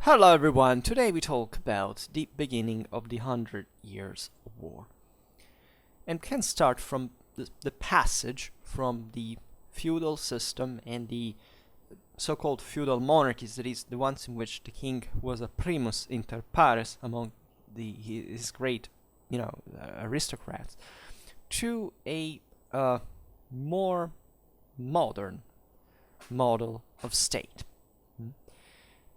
Hello everyone, today we talk about the beginning of the 100 Years' War. And can start from the passage from the feudal system and the so-called feudal monarchies, that is, the ones in which the king was a primus inter pares among his great, aristocrats, to a more modern model of state.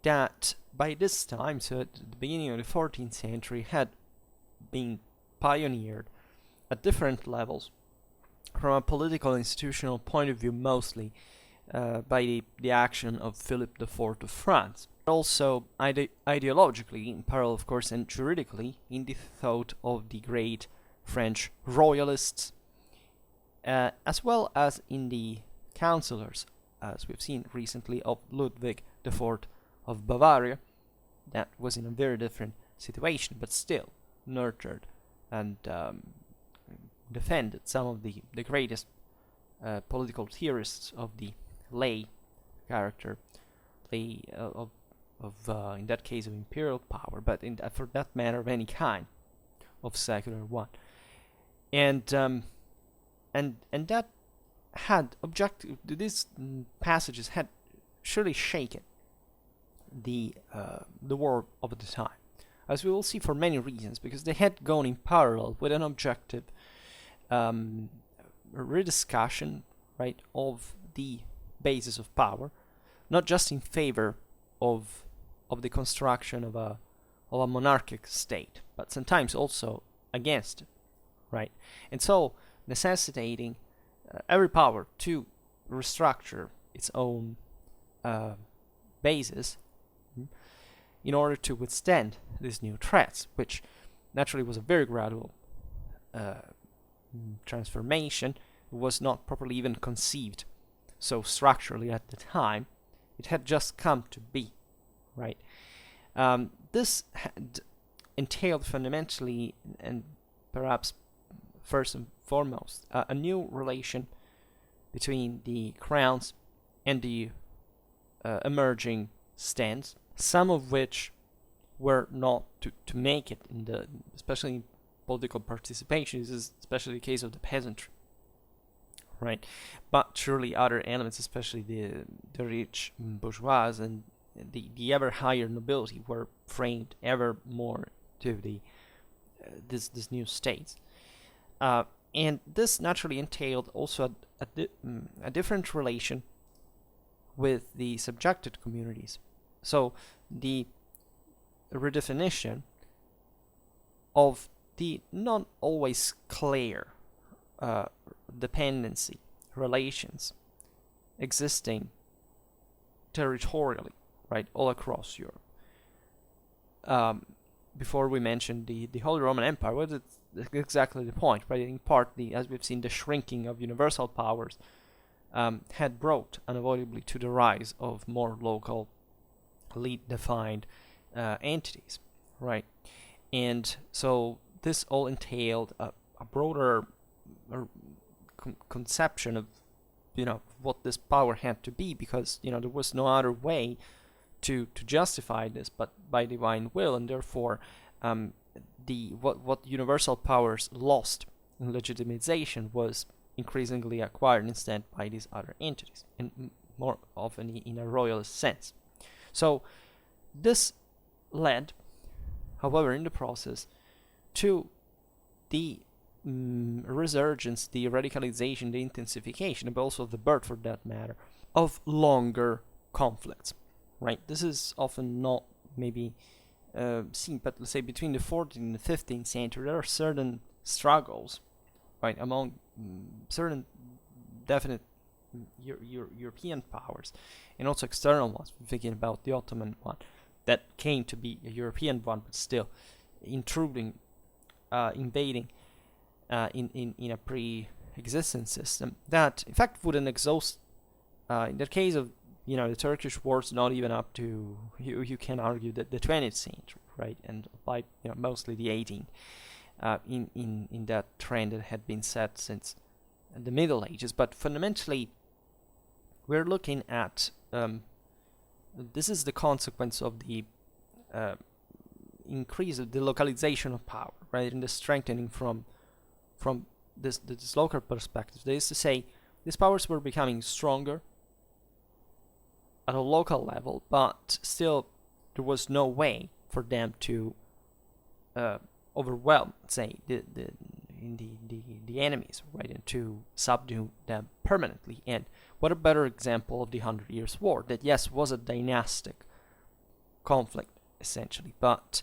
That by this time, so at the beginning of the 14th century, had been pioneered at different levels from a political institutional point of view, mostly by the action of Philip IV of France. Also ideologically, in parallel, of course, and juridically, in the thought of the great French royalists, as well as in the councillors, as we've seen recently, of Ludwig IV of Bavaria. That was in a very different situation, but still nurtured and defended some of the greatest political theorists of the lay character, lay of in that case of imperial power, but for that matter of any kind of secular one, and that had objective. These passages had surely shaken the war of the time, as we will see, for many reasons, because they had gone in parallel with an objective rediscussion, right, of the basis of power, not just in favor of the construction of a monarchic state, but sometimes also against it, right, and so necessitating every power to restructure its own basis in order to withstand these new threats, which naturally was a very gradual transformation. It was not properly even conceived so structurally at the time. It had just come to be, right? This had entailed fundamentally, and perhaps first and foremost, a new relation between the crowns and the emerging stands, some of which were not to make it in the, especially in political participation. This is especially the case of the peasantry, right? But surely other elements, especially the rich bourgeois and the ever higher nobility, were framed ever more to the this new states, and this naturally entailed also a different relation with the subjected communities. So the redefinition of the not always clear dependency relations existing territorially, right, all across Europe. Before we mentioned the Holy Roman Empire, was exactly the point, right? In part, as we've seen, the shrinking of universal powers had brought unavoidably to the rise of more local, defined entities, right? And so this all entailed a broader conception of, what this power had to be, because there was no other way to justify this but by divine will, and therefore what universal powers lost in legitimization was increasingly acquired instead by these other entities, and more often in a royalist sense. So this led, however, in the process, to the resurgence, the radicalization, the intensification, but also the birth, for that matter, of longer conflicts, right? This is often not maybe seen, but let's say between the 14th and the 15th century, there are certain struggles, right, among certain definite European powers, and also external ones. We're thinking about the Ottoman one, that came to be a European one, but still intruding, invading in a pre-existent system that, in fact, wouldn't exhaust. In the case of the Turkish wars, not even up to you can argue that the 20th century, right, and by mostly the 18th, in that trend that had been set since the Middle Ages. But fundamentally, we're looking at this is the consequence of the increase of the localization of power, right, and the strengthening from this local perspective. That is to say, these powers were becoming stronger at a local level, but still there was no way for them to overwhelm, say, the enemies, right, and to subdue them permanently. And what a better example of the 100 Years' War, that yes, was a dynastic conflict, essentially, but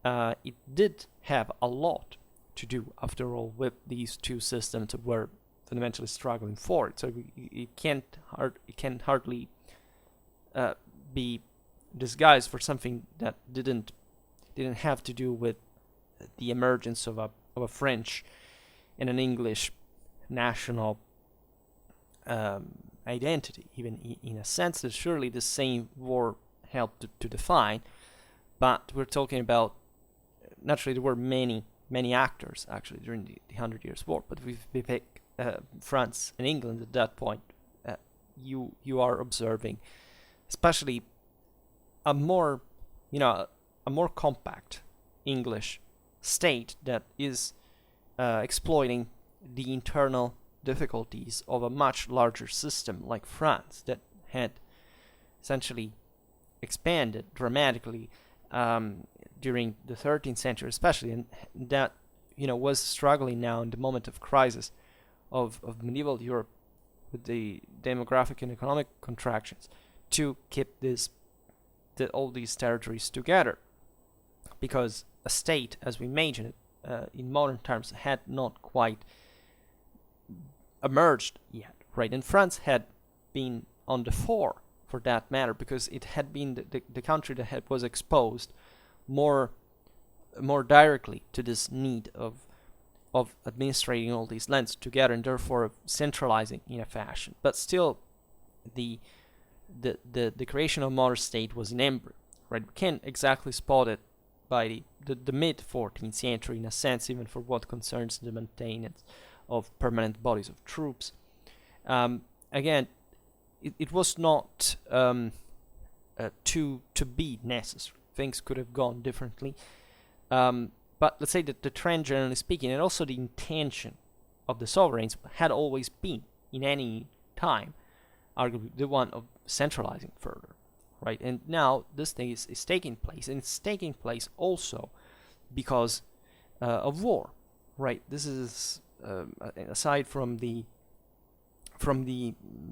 it did have a lot to do, after all, with these two systems that were fundamentally struggling for it. So it can hardly be disguised for something that didn't have to do with the emergence of a French and an English national identity, even in a sense that surely the same war helped to define. But we're talking about, naturally, there were many actors actually during the 100 Years' War. But if we pick France and England at that point, you are observing, especially a more compact English state that is exploiting the internal difficulties of a much larger system like France, that had essentially expanded dramatically during the 13th century, especially, and that was struggling now in the moment of crisis of medieval Europe with the demographic and economic contractions, to keep all these territories together, because a state, as we imagine it in modern terms, had not quite emerged yet, right? And France had been on the fore, for that matter, because it had been the country that was exposed more directly to this need of administrating all these lands together, and therefore centralizing in a fashion. But still, the creation of modern state was in embryo, right? We can't exactly spot it by the mid 14th century, in a sense, even for what concerns the maintenance of permanent bodies of troops. Again, it was not to be necessary. Things could have gone differently. But let's say that the trend, generally speaking, and also the intention of the sovereigns, had always been, in any time, arguably the one of centralizing further, right? And now this thing is taking place, and it's taking place also because of war, right? This is aside from the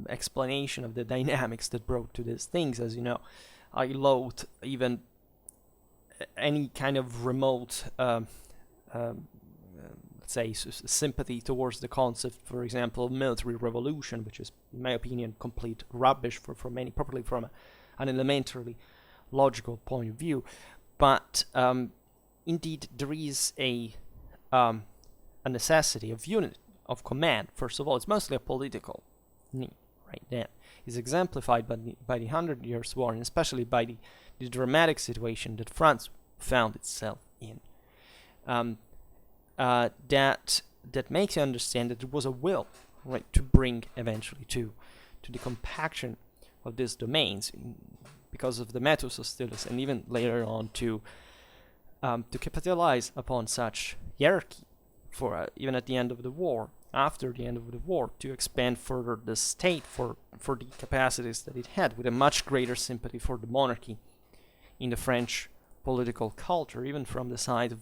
explanation of the dynamics that brought to these things. As you know, I loathe even any kind of remote, let's say, sympathy towards the concept, for example, of military revolution, which is, in my opinion, complete rubbish for many, properly from an elementary logical point of view. But indeed, there is a necessity of unity of command. First of all, it's mostly a political need, right? That is exemplified by the 100 Years' War, and especially by the dramatic situation that France found itself in. That makes you understand that there was a will, right, to bring eventually to the compaction of these domains, because of the metus hostilis, and even later on to capitalize upon such hierarchy for even at the end of the war, after the end of the war, to expand further the state for the capacities that it had, with a much greater sympathy for the monarchy in the French political culture, even from the side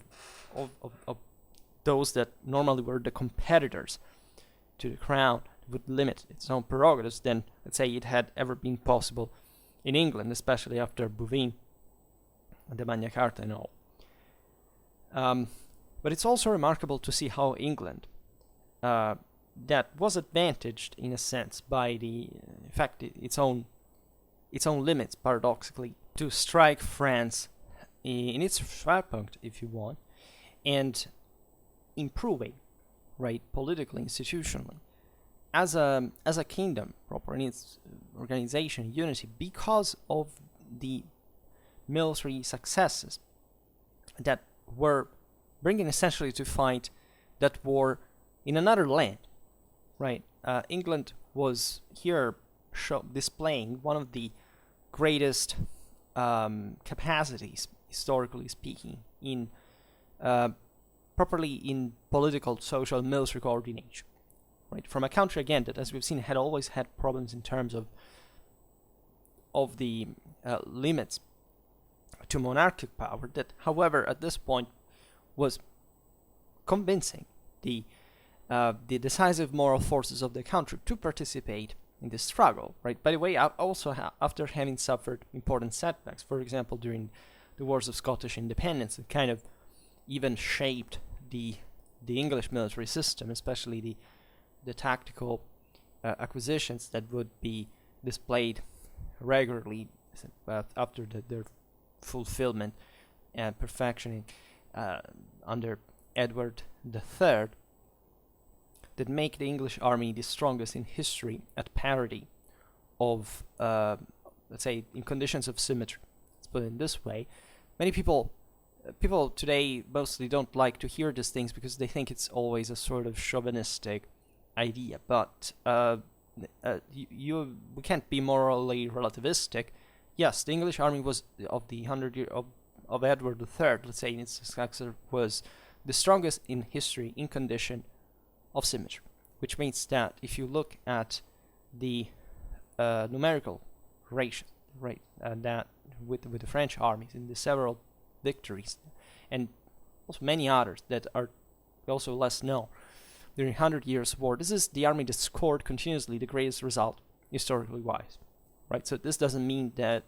of those that normally were the competitors to the crown, would limit its own prerogatives than, let's say, it had ever been possible in England, especially after Bouvines and the Magna Carta and all. But it's also remarkable to see how England, that was advantaged in a sense by in fact, its own limits, paradoxically, to strike France in its Schwerpunkt, if you want, and improving, right, politically, institutionally, as a kingdom proper in its organization, unity, because of the military successes that were bringing essentially to fight that war in another land, right? England was here displaying one of the greatest capacities historically speaking, in properly in political, social, military coordination. Right, from a country again that, as we've seen, had always had problems in terms of the limits to monarchic power. That, however, at this point was convincing the decisive moral forces of the country to participate in this struggle. Right. By the way, also after having suffered important setbacks, for example, during the Wars of Scottish Independence, it kind of even shaped the English military system, especially the tactical acquisitions that would be displayed regularly after their fulfillment and perfectioning under Edward III, that make the English army the strongest in history at parity of, let's say, in conditions of symmetry. Let's put it in this way. Many people today mostly don't like to hear these things because they think it's always a sort of chauvinistic idea, but we can't be morally relativistic. Yes, the English army was of the 100 year of Edward III, let's say in its successor, was the strongest in history in condition of symmetry, which means that if you look at the numerical ratio, right, that with the French armies in the several victories, and also many others that are also less known during 100 Years' War, this is the army that scored continuously the greatest result historically wise, right? So this doesn't mean that,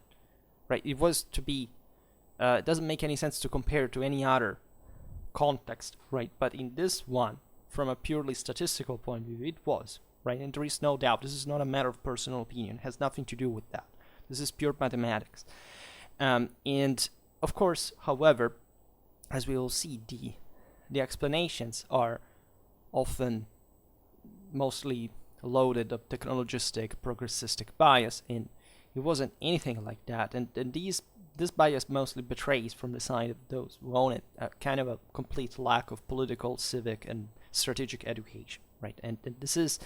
right, it was to be, it doesn't make any sense to compare to any other context, right? But in this one, from a purely statistical point of view, it was, right? And there is no doubt, this is not a matter of personal opinion, it has nothing to do with that. This is pure mathematics. And of course, however, as we will see, the explanations are often mostly loaded of technologistic, progressistic bias, and it wasn't anything like that. And this bias mostly betrays from the side of those who own it kind of a complete lack of political, civic, and strategic education, right? And this is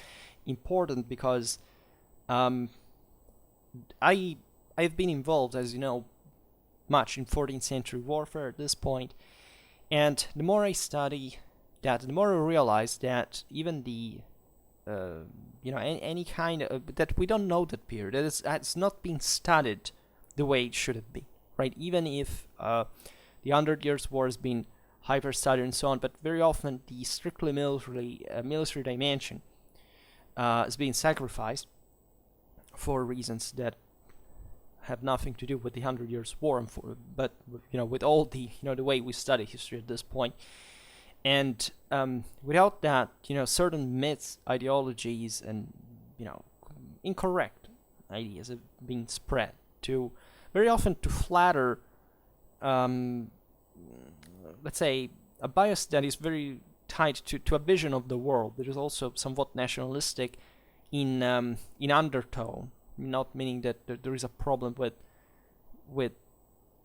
important because I've been involved, as you know, much in 14th century warfare at this point, and the more I study that, the more I realize that even the any kind of that we don't know that period, that it's not been studied the way it should have been, right? Even if the 100 Years' War has been hyper studied and so on, but very often the strictly military dimension is being sacrificed for reasons that have nothing to do with the 100 Years' War, but with all the the way we study history at this point. And without that, certain myths, ideologies, and incorrect ideas have been spread to very often to flatter, let's say, a bias that is very tied to a vision of the world that is also somewhat nationalistic in undertone. Not meaning that there is a problem with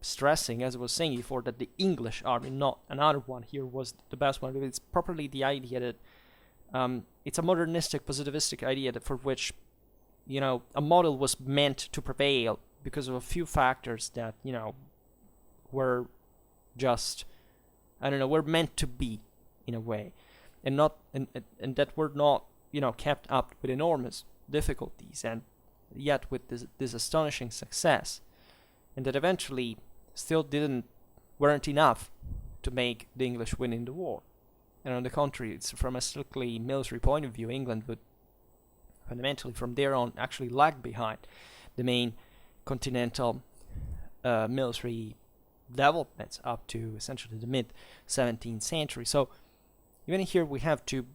stressing, as I was saying before, that the English army, not another one here, was the best one. It's properly the idea that it's a modernistic, positivistic idea that for which a model was meant to prevail because of a few factors that were just were meant to be in a way, and not and that were not kept up with enormous difficulties, and yet with this astonishing success, and that eventually still weren't enough to make the English win in the war. And on the contrary, it's from a strictly military point of view, England would fundamentally from there on actually lag behind the main continental military developments up to essentially the mid 17th century. So even here we have to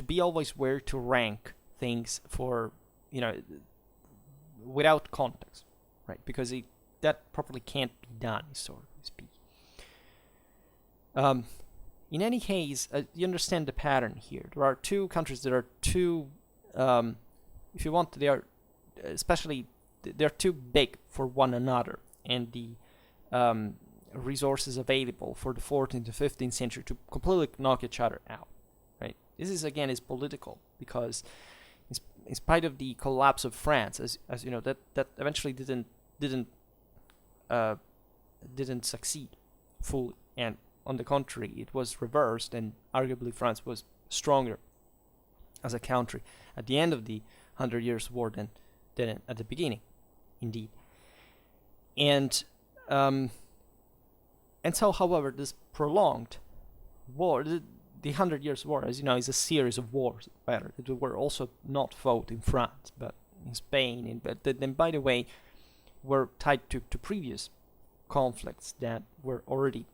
be always where to rank things for without context, right? Because that properly can't be done, historically speaking. In any case, you understand the pattern here. There are two countries that are too, if you want, they are, especially, they're too big for one another, and the resources available for the 14th to 15th century to completely knock each other out, right? This is political, because in spite of the collapse of France, as you know, that eventually didn't didn't succeed fully, and on the contrary, it was reversed, and arguably France was stronger as a country at the end of the Hundred Years' War than at the beginning, indeed. And so, however, this prolonged war, the 100 Years' War, as you know, is a series of wars. Rather, that were also not fought in France, but in Spain. But then, by the way, were tied to previous conflicts that were already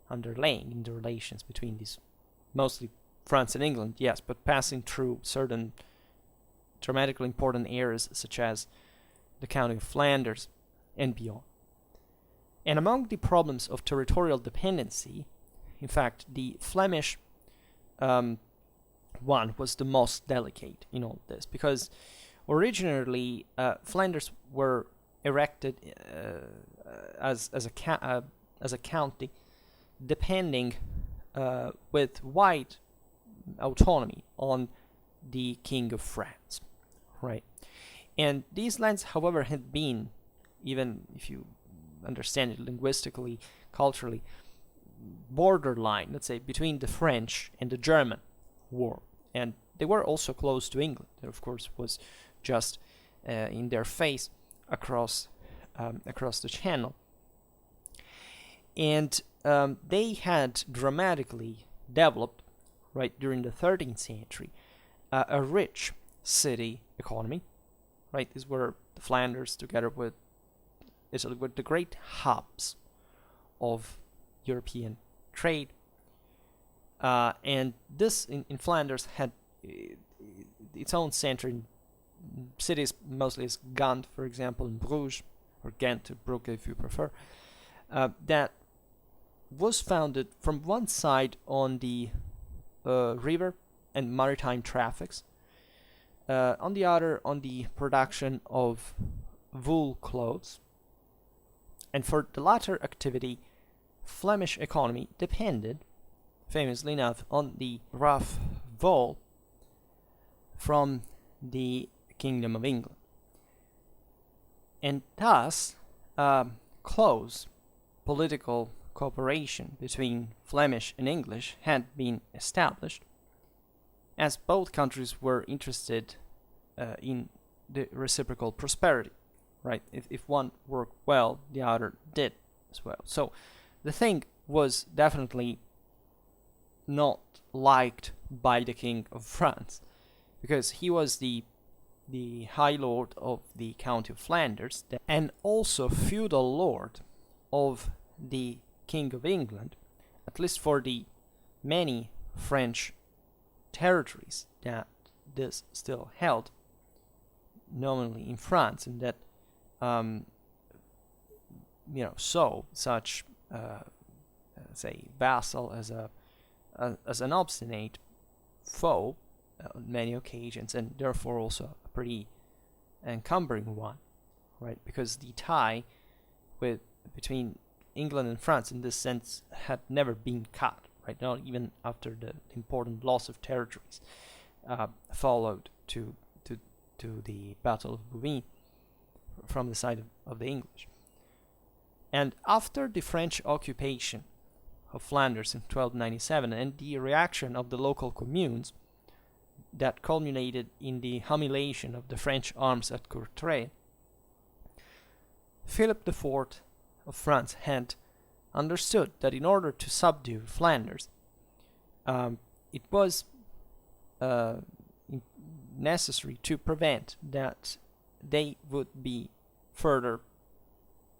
underlying in the relations between these, mostly France and England, yes, but passing through certain dramatically important areas such as the County of Flanders and beyond. And among the problems of territorial dependency, in fact, the Flemish one was the most delicate in all this, because originally Flanders were erected as a county, depending with wide autonomy on the King of France, right? And these lands, however, had been, even if you understand it linguistically, culturally, borderline, let's say, between the French and the German war. And they were also close to England. There, of course, was just in their face across the channel. And they had dramatically developed, right, during the 13th century, a rich city economy, right? These were the Flanders together with Italy, were the great hubs of European trade. And this in Flanders had its own center in cities mostly as Ghent, for example, in Bruges, or Ghent, or Brugge if you prefer, that was founded from one side on the river and maritime traffics, on the other on the production of wool clothes. And for the latter activity, Flemish economy depended, famously enough, on the rough wool from the Kingdom of England. And thus, close political cooperation between Flemish and English had been established, as both countries were interested in the reciprocal prosperity, right? If one worked well, the other did as well. So the thing was definitely not liked by the King of France, because he was the High Lord of the County of Flanders, and also feudal lord of the King of England, at least for the many French territories that this still held nominally in France, and that saw such say vassal as an obstinate foe on many occasions, and therefore also a pretty encumbering one, right? Because the tie between England and France in this sense had never been cut, right? Not even after the important loss of territories followed to the Battle of Bouvines from the side of the English. And after the French occupation of Flanders in 1297 and the reaction of the local communes that culminated in the humiliation of the French arms at Courtrai, Philip IV of France had understood that in order to subdue Flanders, it was necessary to prevent that they would be further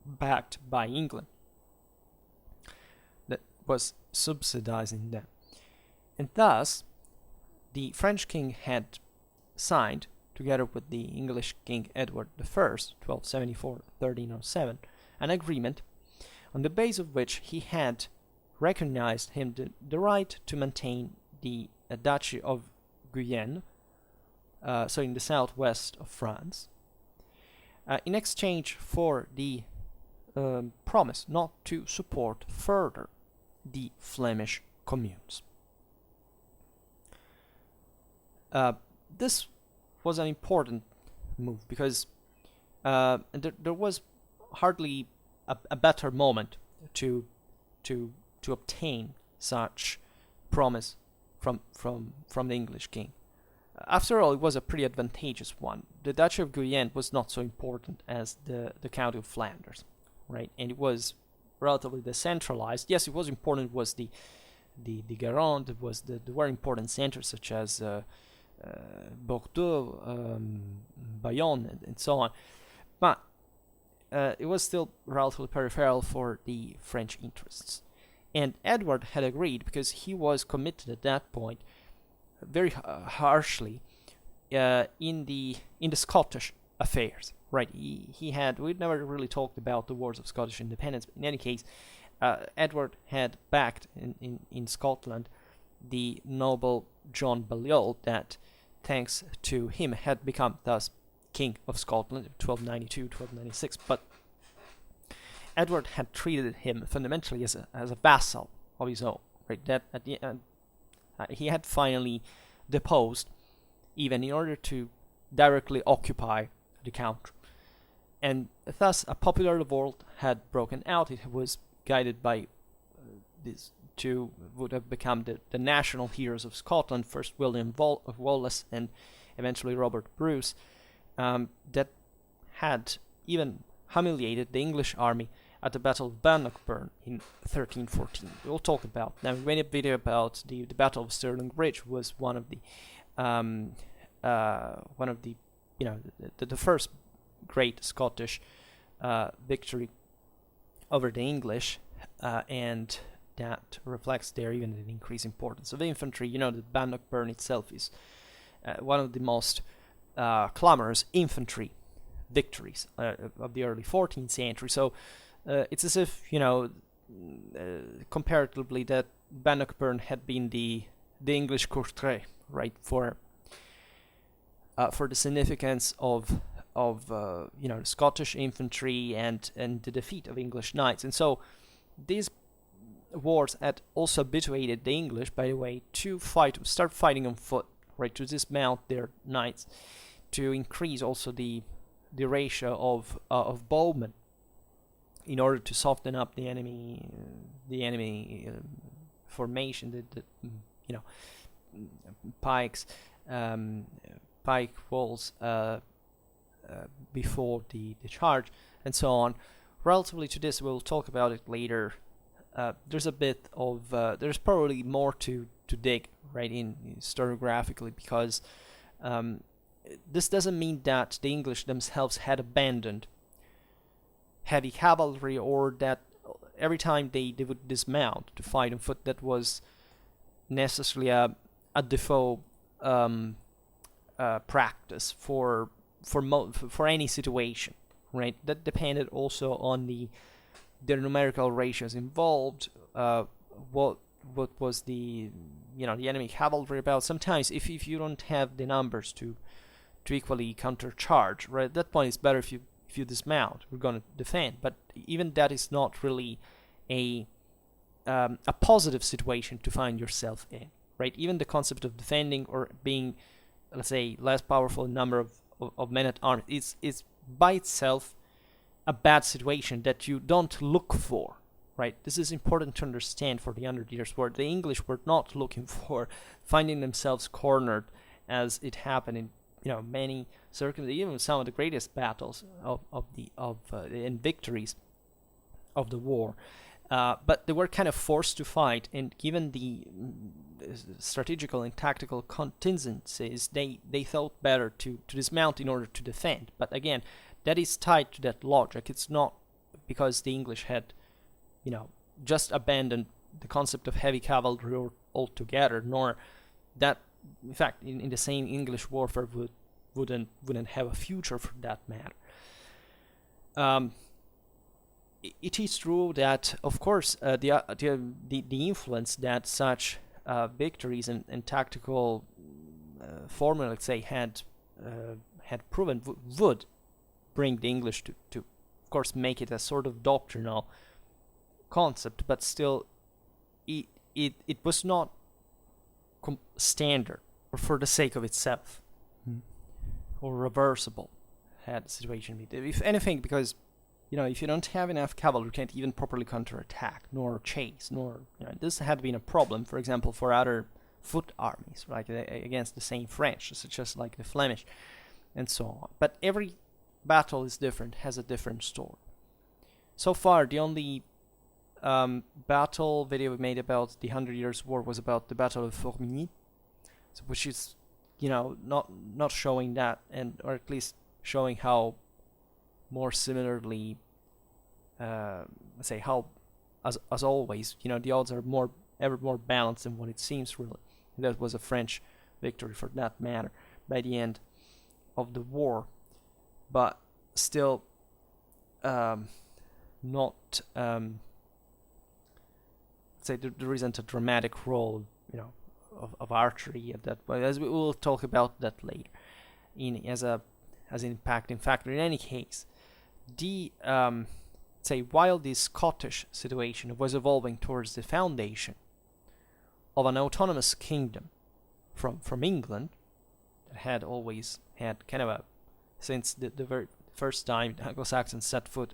backed by England, that was subsidizing them. And thus, the French king had signed, together with the English King Edward I, 1274-1307, an agreement on the basis of which he had recognized him the right to maintain the Duchy of Guyenne, so in the southwest of France, in exchange for the promise not to support further the Flemish communes. This was an important move because there was hardly a better moment to to obtain such promise from the English king. After all, it was a pretty advantageous one. The Duchy of Guyenne was not so important as the County of Flanders, right? And it was relatively decentralized. Yes, it was important. It was the Garonne. It was the very important centers such as Bordeaux, Bayonne, and so on. But it was still relatively peripheral for the French interests. And Edward had agreed because he was committed at that point very harshly in the Scottish affairs. Right? We'd never really talked about the wars of Scottish independence, but in any case, Edward had backed in Scotland the noble John Balliol, that, thanks to him, had become thus King of Scotland in 1292-1296. But Edward had treated him fundamentally as a vassal of his own. Right? That at the end, he had finally deposed, even in order to directly occupy the country. And thus a popular revolt had broken out. It was guided by these two would have become the national heroes of Scotland, first William Wallace and eventually Robert Bruce, that had even humiliated the English army at the Battle of Bannockburn in 1314. We'll talk about now. We made a video about the Battle of Stirling Bridge. Was one of the the first great Scottish victory over the English, and that reflects there even the increased importance of infantry. The Bannockburn itself is one of the most clamorous infantry victories of the early 14th century. So it's as if, comparatively, that Bannockburn had been the English Courtrai, right, for the significance of the Scottish infantry and the defeat of English knights. And so these wars had also habituated the English, by the way, to start fighting on foot, right, to dismount their knights, to increase also the ratio of bowmen in order to soften up the enemy formation, the pikes, pike walls before the charge, and so on. Relatively to this, we'll talk about it later. There's a bit of there's probably more to dig, right, in historiographically, because this doesn't mean that the English themselves had abandoned heavy cavalry, or that every time they would dismount to fight on foot, that was necessarily a default practice for any situation, right? That depended also on the numerical ratios involved. What was the enemy cavalry about? Sometimes if you don't have the numbers to equally countercharge, right, at that point it's better if you dismount. We're going to defend, but even that is not really a positive situation to find yourself in, right? Even the concept of defending or being, let's say, less powerful in number of men at arms is by itself a bad situation that you don't look for, right? This is important to understand for the 100 Years' War. The English were not looking for finding themselves cornered, as it happened in many circumstances, even some of the greatest battles and victories of the war. But they were kind of forced to fight, and given the strategical and tactical contingencies, they thought better to dismount in order to defend. But again, that is tied to that logic. It's not because the English had, just abandoned the concept of heavy cavalry altogether, nor that, in fact, in the same English warfare wouldn't have a future for that matter. It is true that, of course, the influence that such victories and tactical formula, let's say, had proven would bring the English to, of course, make it a sort of doctrinal concept, but still, it was not standard or for the sake of itself, or reversible, had the situation been. If anything, because if you don't have enough cavalry, you can't even properly counterattack, nor chase, nor, this had been a problem, for example, for other foot armies, right, against the same French, such as like the Flemish, and so on. But every battle is different, has a different story. So far, the only battle video we made about the 100 Years' War was about the Battle of Formigny, which is, not showing that, or at least showing how more similarly, say how, as always, the odds are ever more balanced than what it seems really. That was a French victory for that matter by the end of the war, but still not, say there isn't a dramatic role, of archery at that point, as we will talk about that later, as an impacting factor. In any case, the say while this Scottish situation was evolving towards the foundation of an autonomous kingdom from England, that had always had kind of a, since the very first time the Anglo-Saxons set foot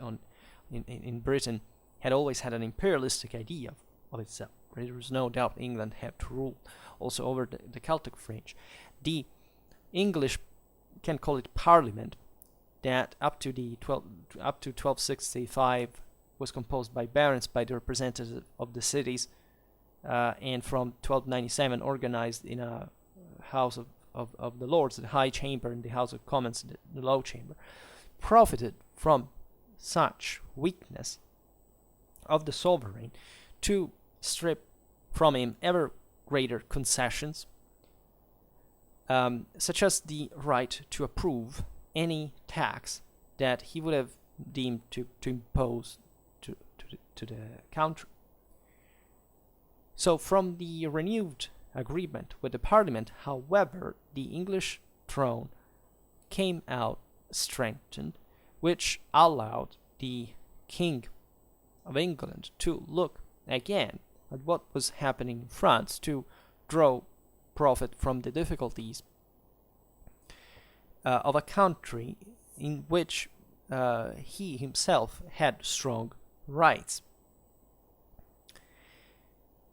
in Britain, had always had an imperialistic idea of itself. Right? There was no doubt England had to rule also over the Celtic fringe. The English, can call it Parliament, that up to 1265 was composed by barons, by the representatives of the cities, and from 1297 organized in a House of the Lords, the High Chamber, and the House of Commons, the Low Chamber, profited from such weakness of the sovereign to strip from him ever greater concessions, such as the right to approve any tax that he would have deemed to impose to the country. So from the renewed agreement with the Parliament, however, the English throne came out strengthened, which allowed the King of England to look again at what was happening in France, to draw profit from the difficulties of a country in which he himself had strong rights.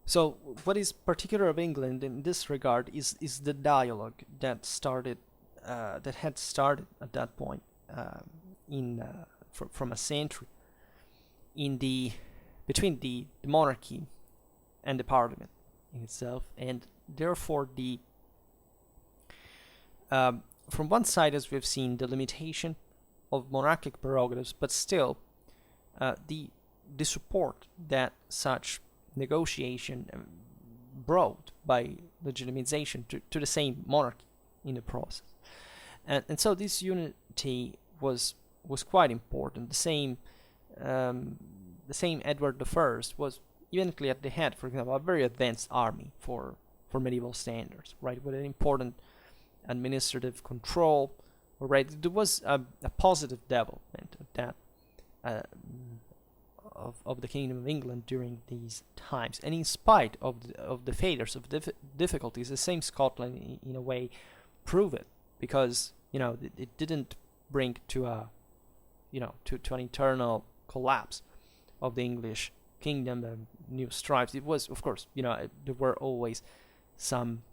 So what is particular of England in this regard is the dialogue that had started at that point, from a century between the monarchy and the Parliament in itself, and therefore from one side, as we've seen, the limitation of monarchic prerogatives, but still the support that such negotiation brought by legitimization to the same monarchy in the process, and so this unity was quite important. The same Edward I was eventually at the head, for example, a very advanced army for medieval standards, right, with an important administrative control. Right, there was a positive development of that of the Kingdom of England during these times, and in spite of the failures, of difficulties, the same Scotland in a way prove it, because it didn't bring to an internal collapse of the English kingdom and new stripes. It was, of course, there were always some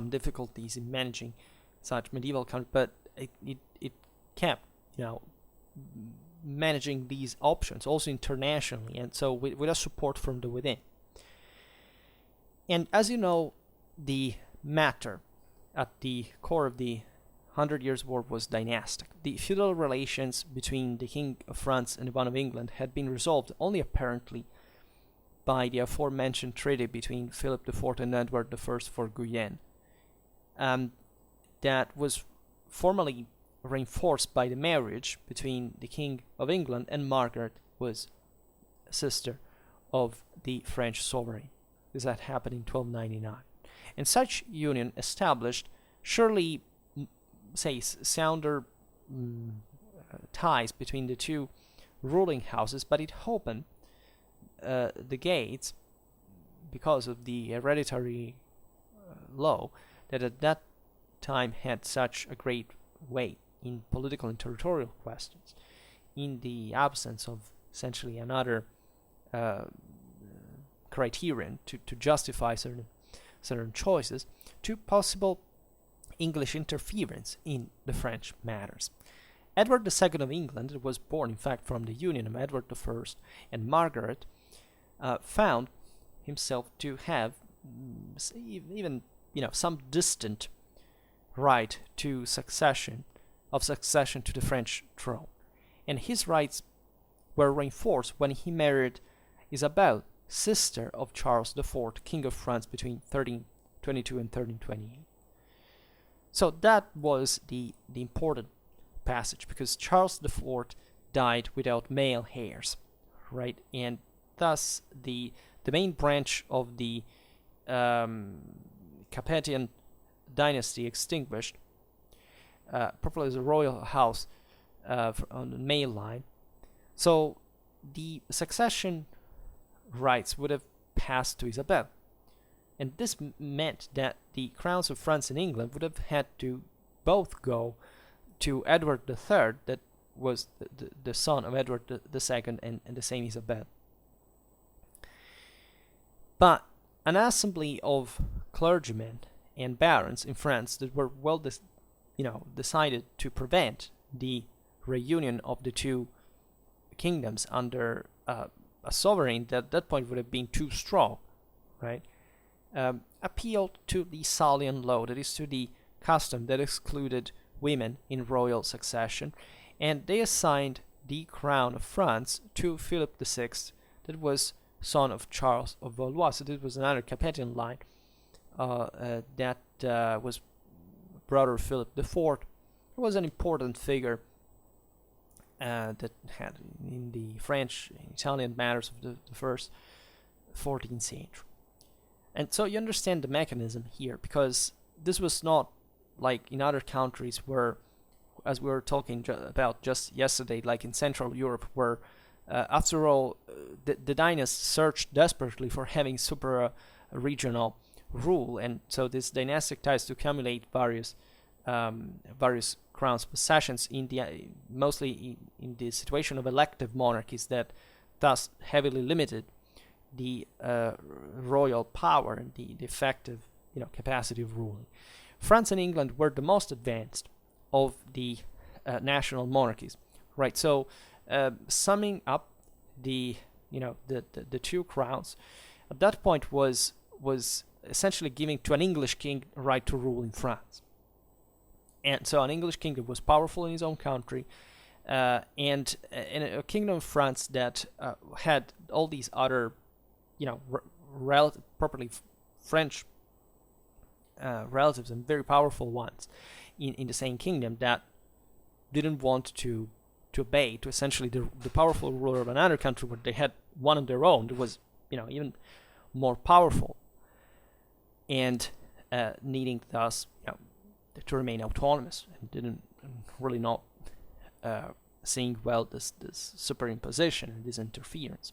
difficulties in managing such medieval country, but it kept managing these options also internationally, and so with a support from the within. And as you know, the matter at the core of the 100 Years' War was dynastic. The feudal relations between the King of France and the one of England had been resolved only apparently by the aforementioned treaty between Philip IV and Edward I for Guyenne. That was formally reinforced by the marriage between the King of England and Margaret, was a sister of the French sovereign. This had happened in 1299. And such union established surely, say, sounder ties between the two ruling houses, but it opened the gates, because of the hereditary law that at that time had such a great weight in political and territorial questions. in the absence of essentially another criterion to justify certain choices, to possible English interference in the French matters. Edward II of England was born, in fact, from the union of Edward I and Margaret, found himself to have even some distant right to succession to the French throne, and his rights were reinforced when he married Isabel, sister of Charles IV, King of France, between 1322 and 1328. So that was the important passage, because Charles IV died without male heirs, right? And thus the main branch of the Capetian dynasty extinguished, properly as a royal house on the male line. So the succession rights would have passed to Isabel. And this meant that the crowns of France and England would have had to both go to Edward III, that was the son of Edward II, and the same Isabel. But an assembly of clergymen and barons in France that were decided to prevent the reunion of the two kingdoms under a sovereign that at that point would have been too strong, right? Appealed to the Salian law, that is, to the custom that excluded women in royal succession, and they assigned the crown of France to Philip VI, that was son of Charles of Valois. So this was another Capetian line that was brother of Philip IV. He was an important figure that had in the French and Italian matters of the first 14th century. And so you understand the mechanism here, because this was not like in other countries where, as we were talking about just yesterday, like in Central Europe, where after all, the dynasts searched desperately for having super regional rule, and so this dynastic ties to accumulate various crowns possessions mostly in the situation of elective monarchies that thus heavily limited the royal power and the effective capacity of ruling. France and England were the most advanced of the national monarchies, right? So summing up the two crowns at that point was essentially giving to an English king right to rule in France. And so an English king that was powerful in his own country, and a kingdom of France that had all these other, properly French relatives and very powerful ones in the same kingdom that didn't want to obey to essentially the powerful ruler of another country where they had one of their own that was even more powerful, and needing thus to remain autonomous, and didn't really not seeing well this superimposition and this interference.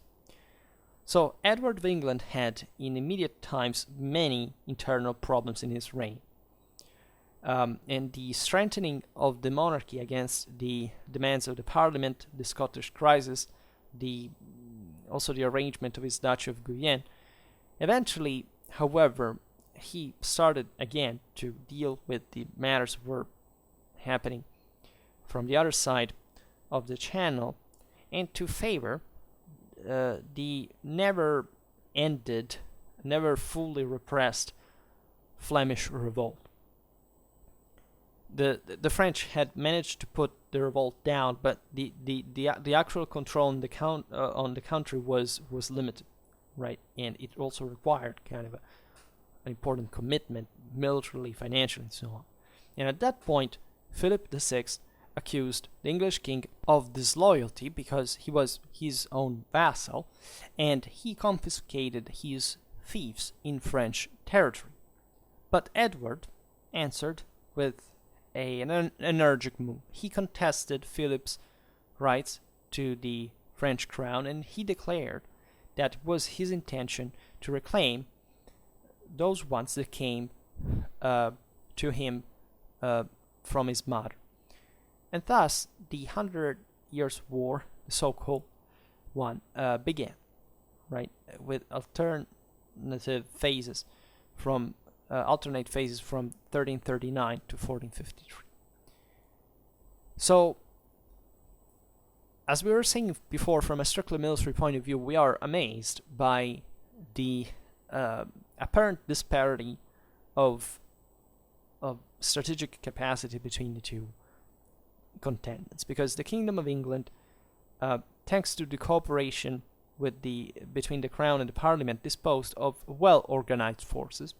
So Edward of England had in immediate times many internal problems in his reign, and the strengthening of the monarchy against the demands of the Parliament, the Scottish crisis, also the arrangement of his Duchy of Guyenne. Eventually, however, he started again to deal with the matters that were happening from the other side of the channel, and to favor the never ended, never fully repressed Flemish revolt. The French had managed to put the revolt down, but the actual control on the country was limited, right? And it also required kind of an important commitment, militarily, financially, and so on. And at that point, Philip VI accused the English king of disloyalty because he was his own vassal, and he confiscated his fiefs in French territory. But Edward answered with an energetic move. He contested Philip's rights to the French crown, and he declared that it was his intention to reclaim those ones that came to him from his mother. And thus, the 100 Years' War, the so-called one, began, right, with alternative phases from alternate phases from 1339 to 1453. So, as we were saying before, from a strictly military point of view, we are amazed by the apparent disparity of strategic capacity between the two contenders, because the Kingdom of England, thanks to the cooperation between the Crown and the Parliament, disposed of well-organized forces,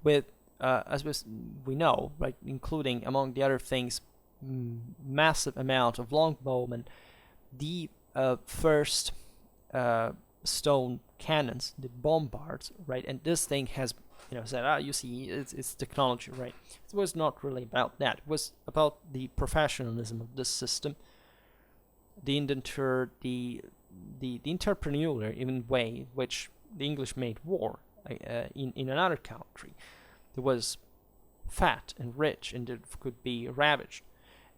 with, as we know, right, including among the other things, massive amount of longbowmen, the first stone cannons, the bombards, right, and this thing has, said, you see, it's technology, right? It was not really about that. It was about the professionalism of this system, the indenture, the entrepreneurial even way which the English made war in another country. It was fat and rich, and it could be ravaged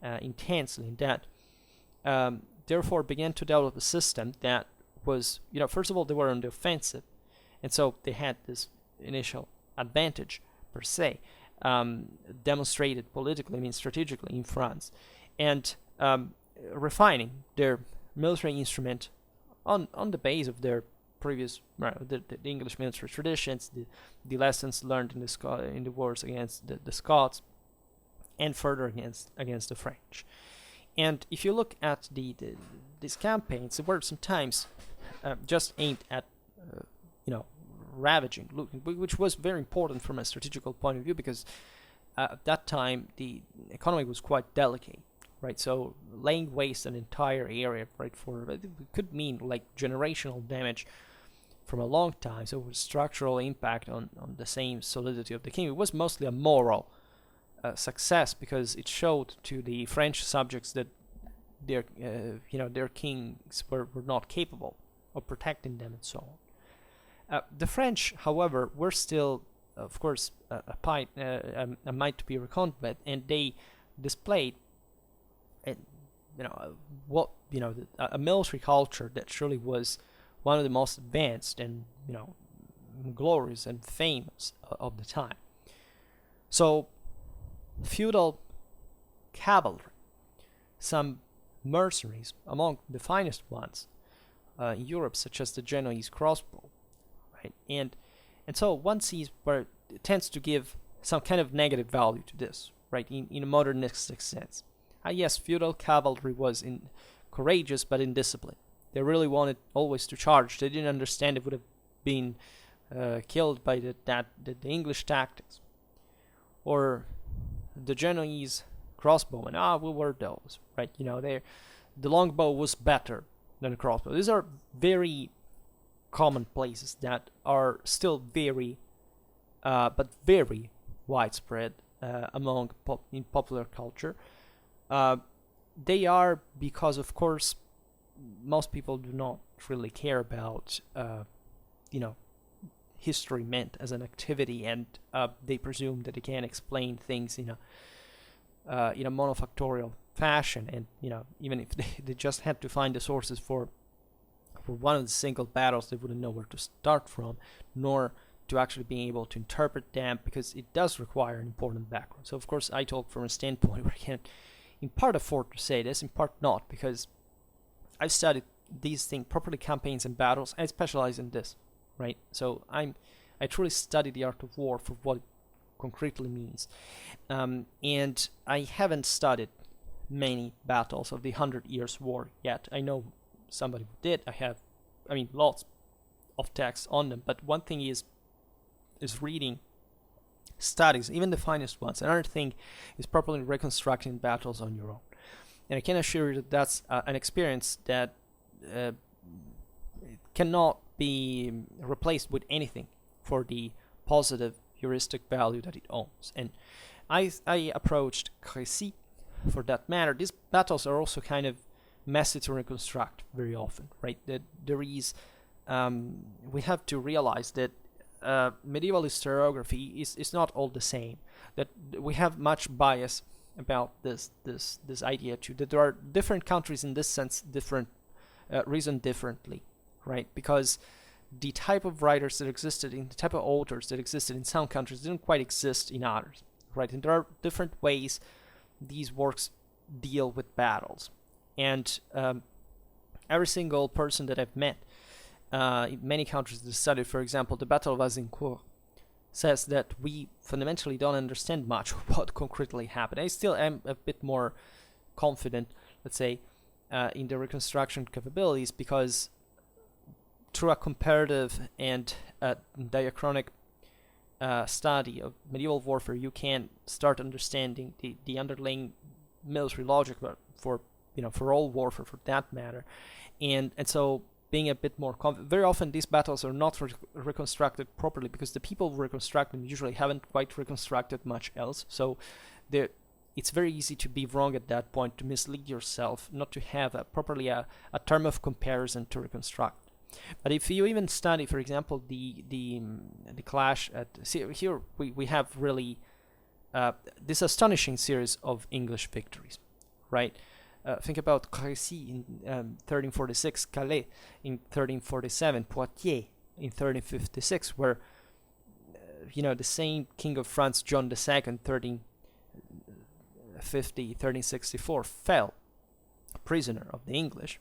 intensely, and that therefore began to develop a system that was, first of all, they were on the offensive, and so they had this initial advantage per se, demonstrated politically, strategically in France, and refining their military instrument on the base of their previous, the English military traditions, the lessons learned in the wars against the Scots, and further against the French. And if you look at these campaigns, they were sometimes just aimed at ravaging, which was very important from a strategical point of view, because at that time the economy was quite delicate, right? So laying waste an entire area, right, it could mean like generational damage from a long time. So it was structural impact on the same solidity of the kingdom. It was mostly a moral success, because it showed to the French subjects that their kings were not capable of protecting them, and so on. The French, however, were still, of course, a might to be reckoned with, and they displayed, a military culture that surely was one of the most advanced and glorious and famous of the time. So, feudal cavalry, some mercenaries among the finest ones in Europe, such as the Genoese crossbow, right? And so one sees where it tends to give some kind of negative value to this, right? In a modernistic sense. Yes, feudal cavalry was courageous, but indisciplined. They really wanted always to charge. They didn't understand it would have been killed by the English tactics. Or the Genoese crossbowmen, we were those, right? The longbow was better than the crossbow. These are very common places that are still very, but very widespread in popular culture. They are because, of course, most people do not really care about, history meant as an activity, and they presume that they can explain things in a monofactorial fashion, and even if they just had to find the sources for one of the single battles, they wouldn't know where to start from, nor to actually being able to interpret them, because it does require an important background. So of course I talk from a standpoint where I can in part afford to say this, in part not, because I've studied these things properly, campaigns and battles. I specialize in this, right? So I truly study the art of war for what it concretely means, and I haven't studied many battles of the 100 Years' War yet. I know somebody who did. I have, lots of texts on them. But one thing is reading studies, even the finest ones. Another thing is properly reconstructing battles on your own. And I can assure you that that's an experience that cannot be replaced with anything for the positive heuristic value that it owns. And I approached Crécy for that matter. These battles are also kind of messy to reconstruct very often, right? That there is, we have to realize that medieval historiography is not all the same. That we have much bias about this idea too, that there are different countries in this sense reason differently, right? Because the type of writers that existed in the type of authors that existed in some countries didn't quite exist in others, right? And there are different ways these works deal with battles. And every single person that I've met in many countries that studied, for example, the Battle of Azincourt, says that we fundamentally don't understand much of what concretely happened. I still am a bit more confident, let's say, in the reconstruction capabilities, because through a comparative and diachronic study of medieval warfare, you can start understanding the underlying military logic for all warfare, for that matter, and so being a bit more confident. Very often these battles are not reconstructed properly because the people who reconstruct them usually haven't quite reconstructed much else. So it's very easy to be wrong at that point, to mislead yourself, not to have properly a term of comparison to reconstruct. But if you even study, for example, the clash at here we have really this astonishing series of English victories, right? Think about Crécy in 1346, Calais in 1347, Poitiers in 1356, where the same King of France, John II, 1364, fell prisoner of the English.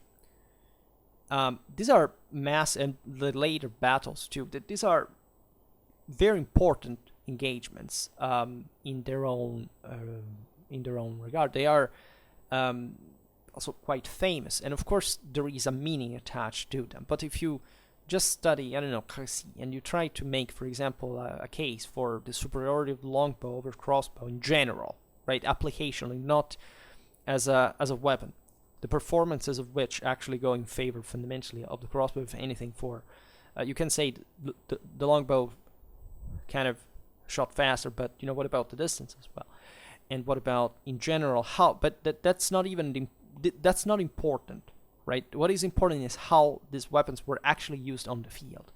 These are mass and the later battles too. These are very important engagements in their own regard. They are also quite famous, and of course there is a meaning attached to them. But if you just study, Crécy, and you try to make, for example, a case for the superiority of the longbow over crossbow in general, right, applicationally, not as a weapon, the performances of which actually go in favor fundamentally of the crossbow, if anything. For you can say the longbow kind of shot faster, but what about the distance as well? And what about in general how? But that's not important, right? What is important is how these weapons were actually used on the field.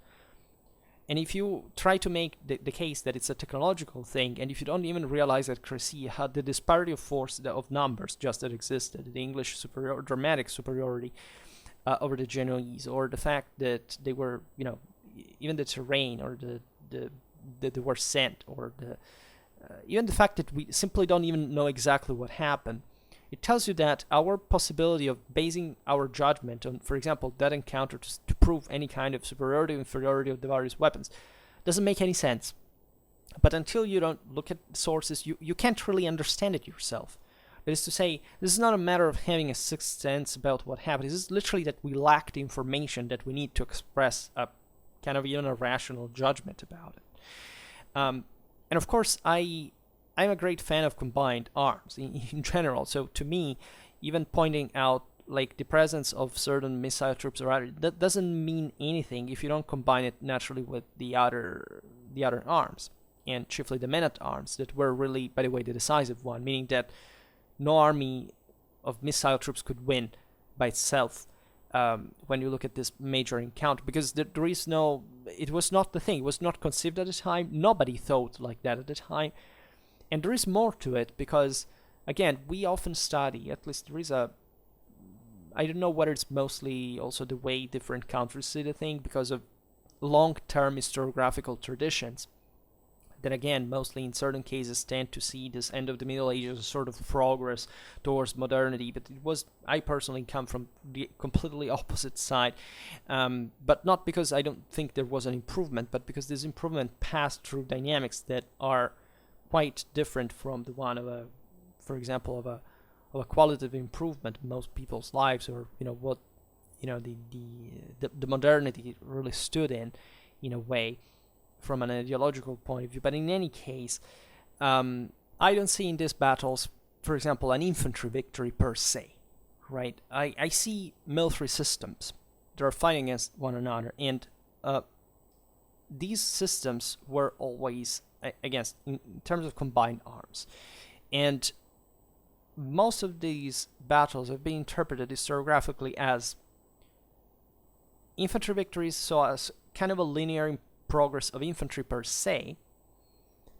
And if you try to make the case that it's a technological thing, and if you don't even realize that Crécy had the disparity of force of numbers just that existed, the English dramatic superiority over the Genoese, or the fact that they were, even the terrain, or they were sent, or even the fact that we simply don't even know exactly what happened, it tells you that our possibility of basing our judgment on, for example, that encounter to prove any kind of superiority or inferiority of the various weapons doesn't make any sense. But until you don't look at sources, you can't really understand it yourself. That is to say, this is not a matter of having a sixth sense about what happened. This is literally that we lack the information that we need to express a kind of even a rational judgment about it. And of course, I'm a great fan of combined arms in general. So to me, even pointing out like the presence of certain missile troops or other, that doesn't mean anything if you don't combine it naturally with the other arms, and chiefly the men-at-arms that were really, by the way, the decisive one, meaning that no army of missile troops could win by itself when you look at this major encounter, because there is no, it was not the thing, it was not conceived at the time, nobody thought like that at the time. And there is more to it, because, again, we often study, at least there is I don't know whether it's mostly also the way different countries see the thing, because of long-term historiographical traditions, that again, mostly in certain cases tend to see this end of the Middle Ages as sort of progress towards modernity, but I personally come from the completely opposite side, but not because I don't think there was an improvement, but because this improvement passed through dynamics that are quite different from the one of for example, of a qualitative improvement in most people's lives, or what the modernity really stood in a way, from an ideological point of view. But in any case, I don't see in these battles, for example, an infantry victory per se, right? I see military systems that are fighting against one another, and these systems were always against, in terms of combined arms. And most of these battles have been interpreted historiographically as infantry victories, so as kind of a linear progress of infantry per se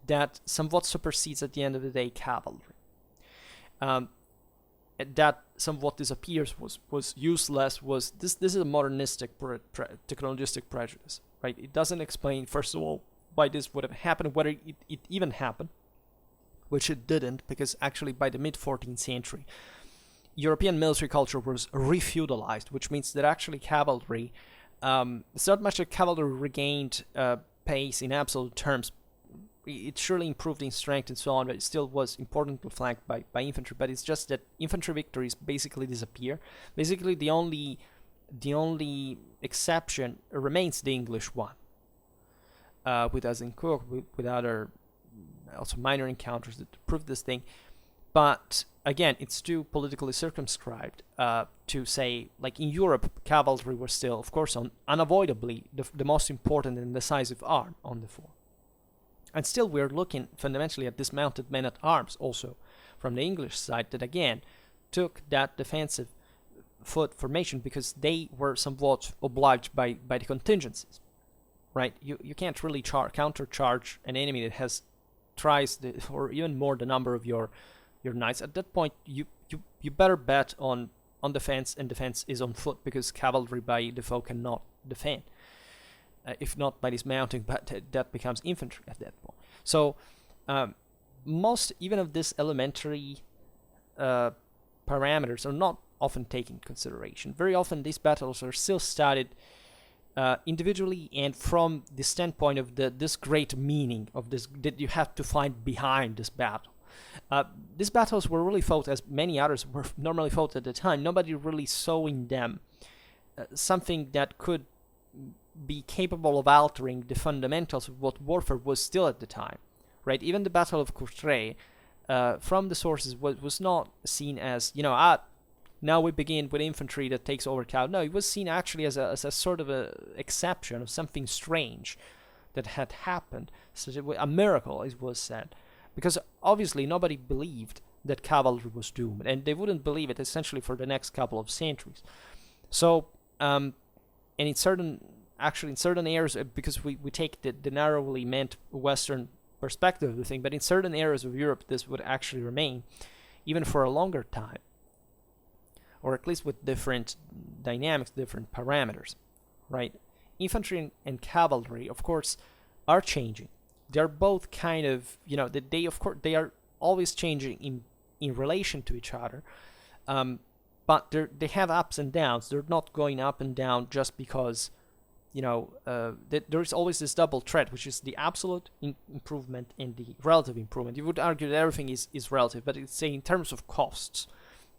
that somewhat supersedes at the end of the day cavalry. um, that somewhat disappears, was useless, was this is a modernistic technologistic prejudice, right? It doesn't explain, first of all, why this would have happened, whether it even happened, which it didn't, because actually by the mid-14th century, European military culture was refeudalized, which means that actually cavalry, it's not much that cavalry regained pace in absolute terms. It surely improved in strength and so on, but it still was importantly flanked by infantry. But it's just that infantry victories basically disappear. Basically, the only exception remains the English one, with Azincourt, with other also minor encounters that prove this thing. But again, it's too politically circumscribed to say, like in Europe, cavalry was still, of course, unavoidably the most important and decisive arm on the fore. And still we're looking fundamentally at dismounted men-at-arms also from the English side that again took that defensive foot formation because they were somewhat obliged by the contingencies, right? You can't really countercharge an enemy that has thrice or even more the number of your knights. At that point, you better bet on defense, and defense is on foot because cavalry by default cannot defend. If not by dismounting, but that becomes infantry at that point. So most even of these elementary parameters are not often taken into consideration. Very often these battles are still studied individually and from the standpoint of this great meaning of this that you have to find behind this battle. These battles were really fought, as many others were normally fought at the time. Nobody really saw in them something that could be capable of altering the fundamentals of what warfare was still at the time, right? Even the Battle of Courtrai, from the sources, was not seen as, now we begin with infantry that takes over cavalry. No, it was seen actually as a sort of a exception of something strange that had happened, so a miracle, as was said, because obviously nobody believed that cavalry was doomed, and they wouldn't believe it essentially for the next couple of centuries. So, and in certain areas, because we take the narrowly meant Western perspective of the thing, but in certain areas of Europe, this would actually remain, even for a longer time, or at least with different dynamics, different parameters, right? Infantry and cavalry, of course, are changing. They're both kind of, they are always changing in relation to each other, but they have ups and downs. They're not going up and down just because there's always this double threat, which is the absolute improvement and the relative improvement. You would argue that everything is relative, but it's in terms of costs.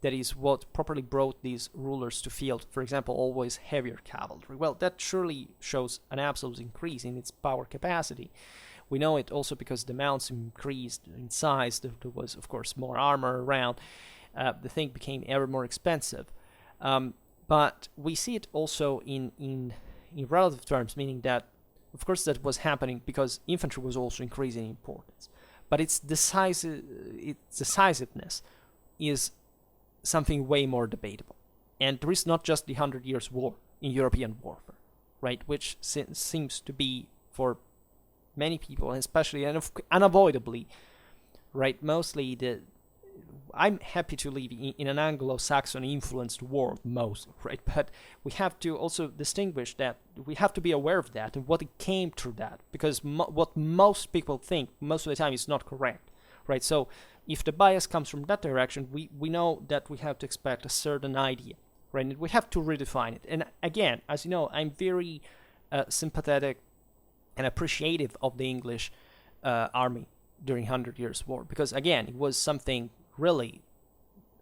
That is what properly brought these rulers to field. For example, always heavier cavalry. Well, that surely shows an absolute increase in its power capacity. We know it also because the mounts increased in size. There was, of course, more armor around. The thing became ever more expensive. But we see it also in relative terms, meaning that, of course, that was happening because infantry was also increasing in importance. But its decisiveness is something way more debatable. And there is not just the 100 Years' War in European warfare, right? Which seems to be, for many people, and especially and unavoidably, right? Mostly I'm happy to live in an Anglo-Saxon influenced world, most, right? But we have to also distinguish that, we have to be aware of that and what it came through that, because what most people think most of the time is not correct, right? So if the bias comes from that direction, we know that we have to expect a certain idea, right? And we have to redefine it. And again, as you know, I'm very sympathetic and appreciative of the English army during 100 Years' War, because again, it was something really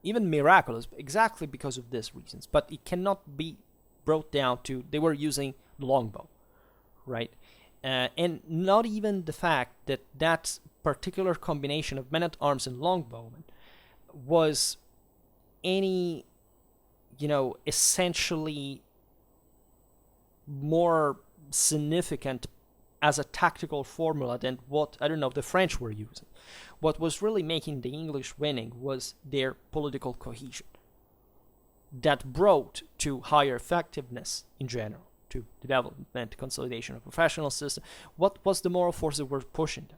even miraculous exactly because of these reasons, but it cannot be brought down to they were using the longbow, right? And not even the fact that that particular combination of men-at-arms and longbowmen was any, essentially more significant as a tactical formula than what, the French were using. What was really making the English winning was their political cohesion that brought to higher effectiveness in general, to development, consolidation of professional system. What was the moral force that were pushing them?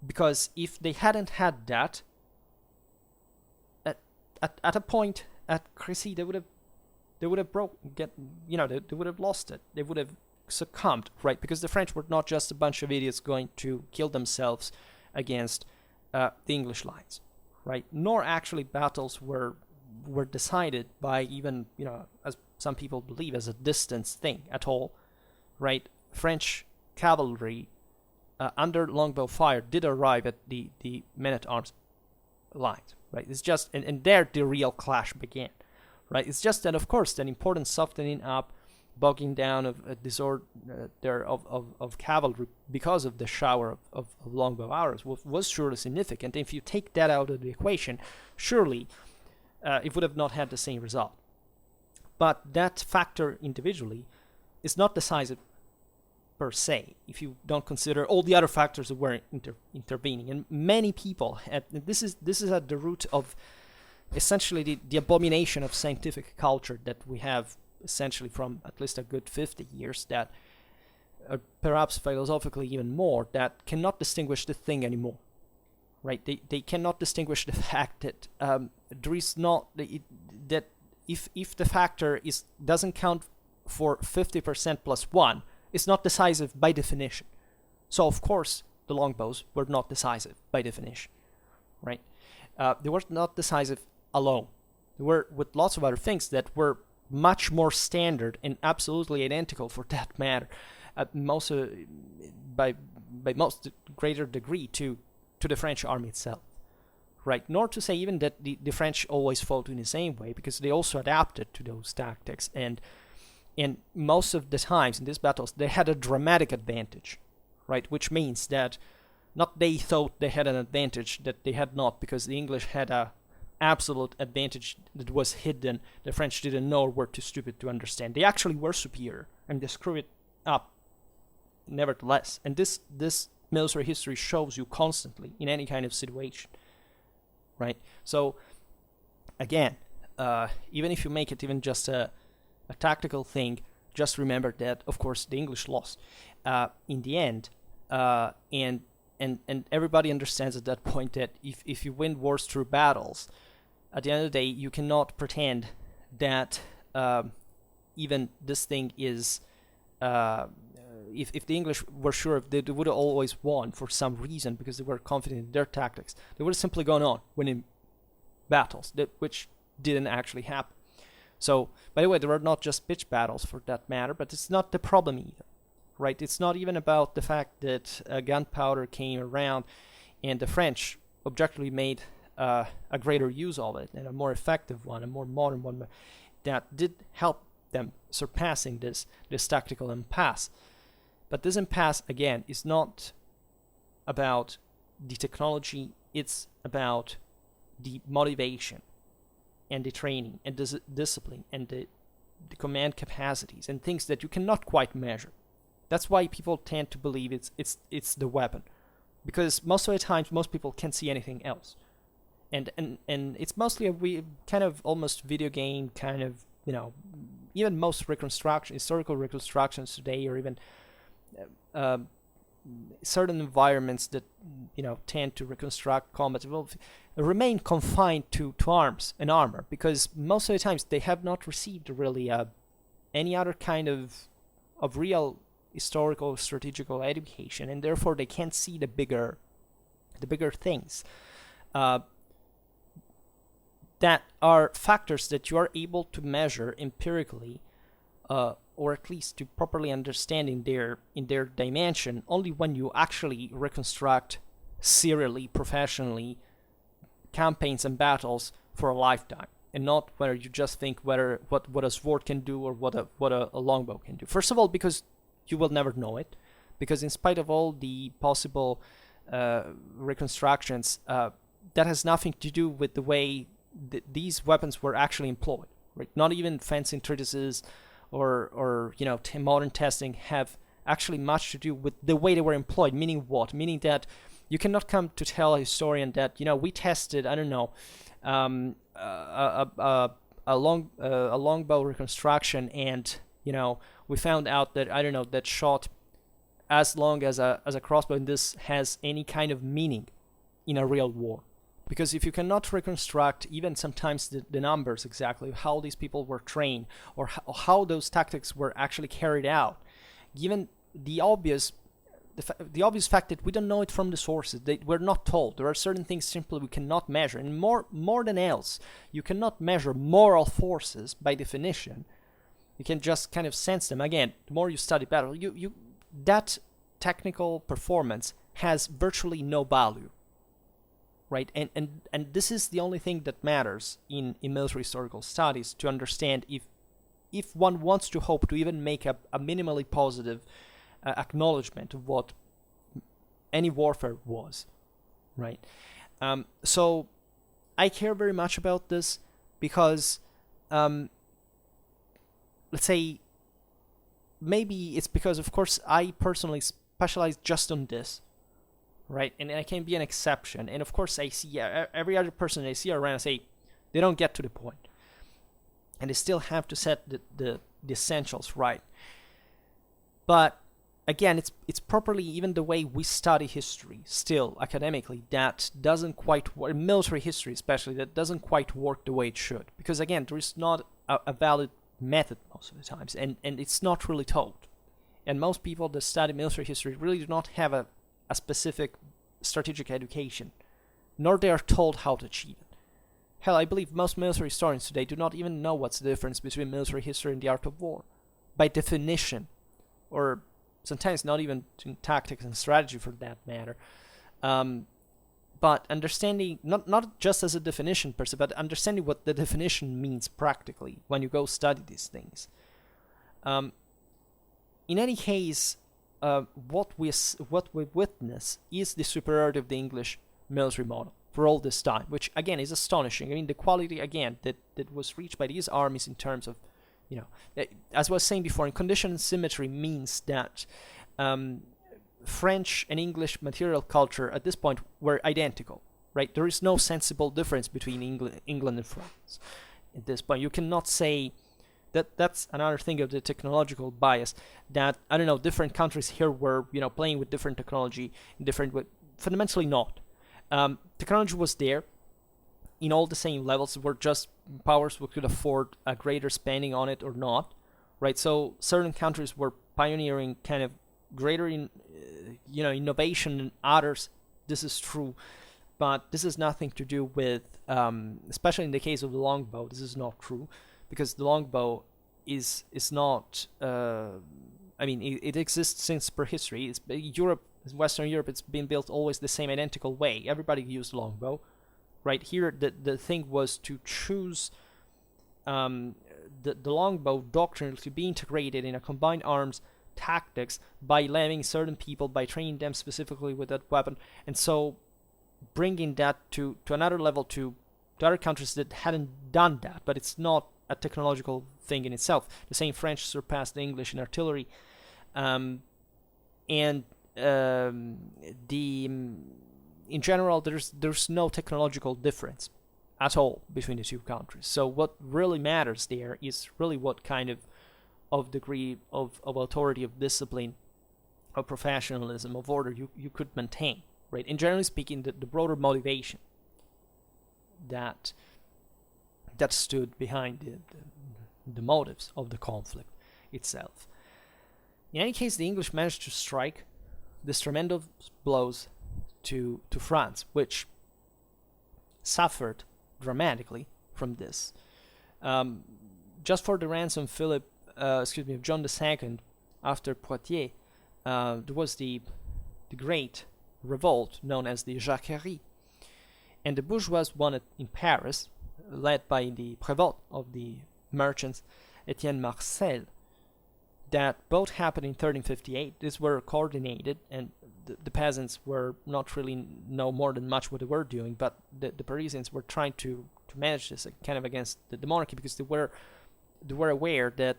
Because if they hadn't had that, at a point at Crécy they would have they would have lost it. They would have succumbed, right? Because the French were not just a bunch of idiots going to kill themselves against the English lines, right? Nor actually battles were decided by even, as some people believe, as a distance thing at all, right? French cavalry under longbow fire did arrive at the men-at-arms lines, right? It's just, and there the real clash began, right? It's just that, of course, an important softening up, bogging down of a disorder of cavalry because of the shower of longbow arrows was surely significant. And if you take that out of the equation, surely it would have not had the same result. But that factor individually is not decisive per se, if you don't consider all the other factors that were intervening. And many people, this is at the root of essentially the abomination of scientific culture that we have essentially from at least a good 50 years, that perhaps philosophically even more, that cannot distinguish the thing anymore, right? They cannot distinguish the fact that there is not that if the factor doesn't count for 50% plus 1, it's not decisive by definition. So of course the longbows were not decisive by definition, right? They were not decisive alone. They were with lots of other things that were much more standard and absolutely identical, for that matter, most by most greater degree to the French army itself, right? Nor to say even that the French always fought in the same way, because they also adapted to those tactics, and most of the times in these battles they had a dramatic advantage, right? Which means that not they thought they had an advantage that they had not, because the English had a absolute advantage that was hidden. The French didn't know or were too stupid to understand. They actually were superior, and they screwed it up nevertheless. And this military history shows you constantly in any kind of situation, right? So again, even if you make it even just a tactical thing, just remember that of course the English lost in the end, and everybody understands at that point that if you win wars through battles, at the end of the day, you cannot pretend that even this thing is, if the English were sure they would have always won for some reason because they were confident in their tactics, they would have simply gone on winning battles, which didn't actually happen. So, by the way, there are not just pitched battles for that matter, but it's not the problem either. Right, it's not even about the fact that gunpowder came around and the French objectively made a greater use of it, and a more effective one, a more modern one, that did help them surpassing this tactical impasse. But this impasse, again, is not about the technology, it's about the motivation and the training and the discipline and the command capacities and things that you cannot quite measure. That's why people tend to believe it's the weapon, because most of the times most people can't see anything else, and it's mostly a kind of almost video game kind of, even most historical reconstructions today, or even certain environments that tend to reconstruct combat will remain confined to arms and armor, because most of the times they have not received really any other kind of real historical strategical education, and therefore they can't see the bigger things that are factors that you are able to measure empirically, or at least to properly understand in their dimension, only when you actually reconstruct serially, professionally, campaigns and battles for a lifetime, and not where you just think what a sword can do or what a longbow can do. First of all, because you will never know it, because in spite of all the possible reconstructions, that has nothing to do with the way these weapons were actually employed. Right? Not even fencing treatises or modern testing have actually much to do with the way they were employed. Meaning what? Meaning that you cannot come to tell a historian that we tested, I don't know, a longbow reconstruction, and we found out that, I don't know, that shot as long as a crossbow, and this has any kind of meaning in a real war. Because if you cannot reconstruct even sometimes the numbers exactly, how these people were trained, or how those tactics were actually carried out, given the obvious fact that we don't know it from the sources, we're not told. There are certain things simply we cannot measure, and more than else, you cannot measure moral forces by definition. You can just kind of sense them. Again, the more you study battle, that technical performance has virtually no value, right? And this is the only thing that matters in military historical studies, to understand if one wants to hope to even make a minimally positive acknowledgement of what any warfare was, right? So I care very much about this because, let's say, maybe it's because, of course, I personally specialize just on this, right? And I can be an exception. And of course, I see every other person I see around, I say, they don't get to the point. And they still have to set the essentials right. But again, it's properly, even the way we study history, still, academically, that doesn't quite work, military history especially, that doesn't quite work the way it should. Because again, there is not a valid method most of the times, and it's not really taught. And most people that study military history really do not have a specific strategic education, nor they are told how to achieve it. Hell, I believe most military historians today do not even know what's the difference between military history and the art of war, by definition, or sometimes not even in tactics and strategy for that matter. But understanding, not just as a definition per se, but understanding what the definition means practically when you go study these things. In any case, what we witness is the superiority of the English military model for all this time, which again is astonishing. I mean, the quality again that was reached by these armies in terms of, as I was saying before, in condition and symmetry means that French and English material culture at this point were identical, right? There is no sensible difference between England and France at this point. You cannot say that's another thing of the technological bias, that, I don't know, different countries here were, playing with different technology in different way. Fundamentally not. Technology was there in all the same levels. Were just powers who could afford a greater spending on it or not, right? So certain countries were pioneering kind of greater innovation than others. This is true, but this has nothing to do with, especially in the case of the longbow, this is not true, because the longbow is not, it exists since prehistory. It's Europe, Western Europe, it's been built always the same identical way. Everybody used longbow, right? Here, the thing was to choose the longbow doctrine to be integrated in a combined arms tactics by levying certain people, by training them specifically with that weapon, and so bringing that to another level to other countries that hadn't done that. But it's not a technological thing in itself. The same French surpassed the English in artillery, in general, there's no technological difference at all between the two countries. So what really matters there is really what kind of degree of authority, of discipline, of professionalism, of order you could maintain, right? And generally speaking, the broader motivation that stood behind the motives of the conflict itself. In any case, the English managed to strike this tremendous blows to France, which suffered dramatically from this. Just for the ransom of John II after Poitiers, there was the great revolt known as the Jacquerie, and the bourgeois won it in Paris, led by the prévôt of the merchants, Etienne Marcel. That both happened in 1358. These were coordinated, and the peasants were not really know more than much what they were doing, but the Parisians were trying to manage this kind of against the monarchy, because they were aware that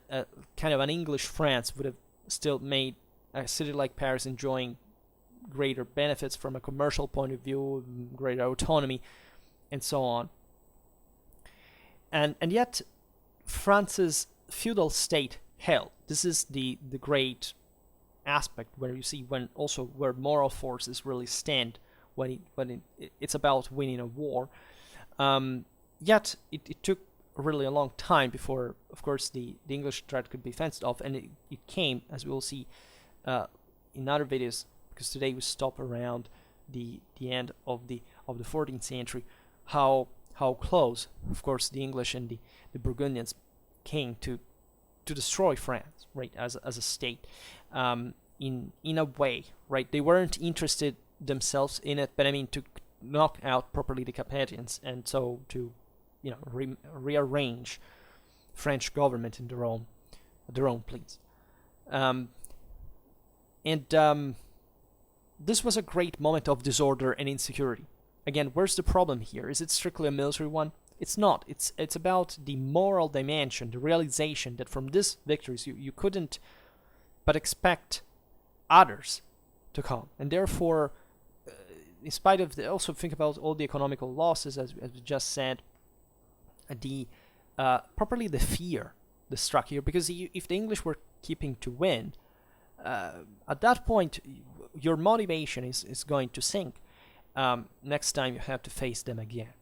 kind of an English France would have still made a city like Paris enjoying greater benefits from a commercial point of view, greater autonomy, and so on. And yet, France's feudal state held. This is the great aspect where you see where moral forces really stand it's about winning a war. Yet it took really a long time before, of course, the English threat could be fenced off, and it came, as we will see in other videos, because today we stop around the end of the 14th century, how close, of course, the English and the Burgundians came to destroy France, right, as a state, in a way, right? They weren't interested themselves in it, but I mean to knock out properly the Carpathians, and so to rearrange French government in their own place. This was a great moment of disorder and insecurity. Again, where's the problem here? Is it strictly a military one? It's not. It's about the moral dimension, the realization that from these victories you couldn't but expect others to come, and therefore, in spite of also think about all the economical losses, as we just said, properly the fear that struck here, because if the English were keeping to win, at that point your motivation is going to sink. Next time you have to face them again,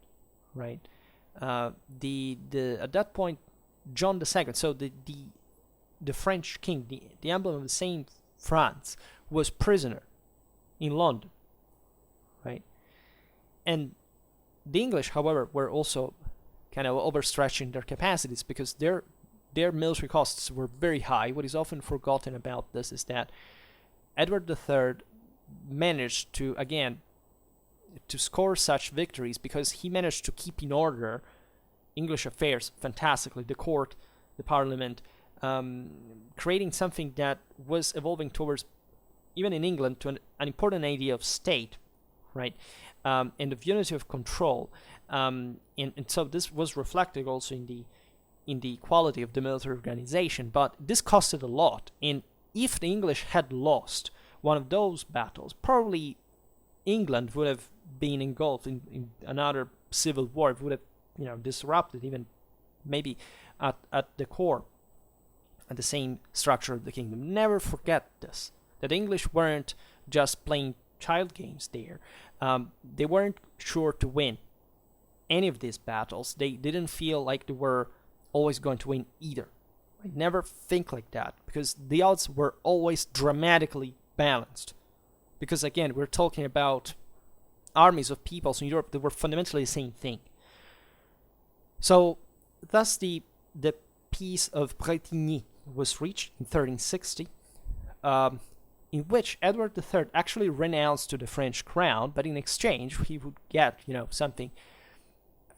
right? At that point, John II, so the French king, the emblem of the same France, was prisoner in London, right? And the English, however, were also kind of overstretching their capacities, because their military costs were very high. What is often forgotten about this is that Edward III managed to score such victories because he managed to keep in order English affairs fantastically, the court, the parliament, creating something that was evolving towards, even in England, to an important idea of state, right, and of unity of control, and so this was reflected also in the quality of the military organization. But this costed a lot, and if the English had lost one of those battles, probably England would have been engulfed in another civil war. It would have disrupted even maybe at the core, at the same structure of the kingdom. Never forget this, that the English weren't just playing child games there. They weren't sure to win any of these battles. They didn't feel like they were always going to win either. I never think like that, because the odds were always dramatically balanced. Because again, we're talking about armies of peoples in Europe that were fundamentally the same thing. So thus the Peace of Bretigny was reached in 1360, in which Edward III actually renounced to the French crown, but in exchange he would get something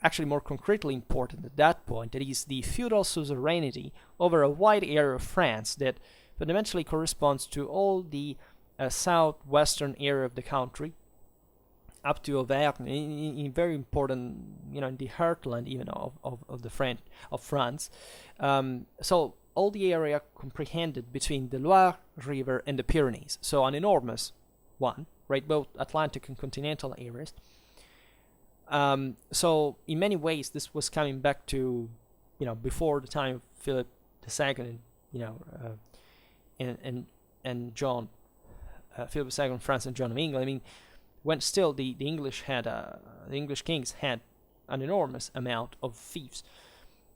actually more concretely important at that point, that is the feudal suzerainty over a wide area of France that fundamentally corresponds to all the southwestern area of the country, up to Auvergne, in very important, in the heartland even of France. So all the area comprehended between the Loire River and the Pyrenees. So an enormous one, right? Both Atlantic and continental areas. So in many ways, this was coming back to, before the time of Philip II, and John, Philip II of France and John of England. I mean, when still the English kings had an enormous amount of fiefs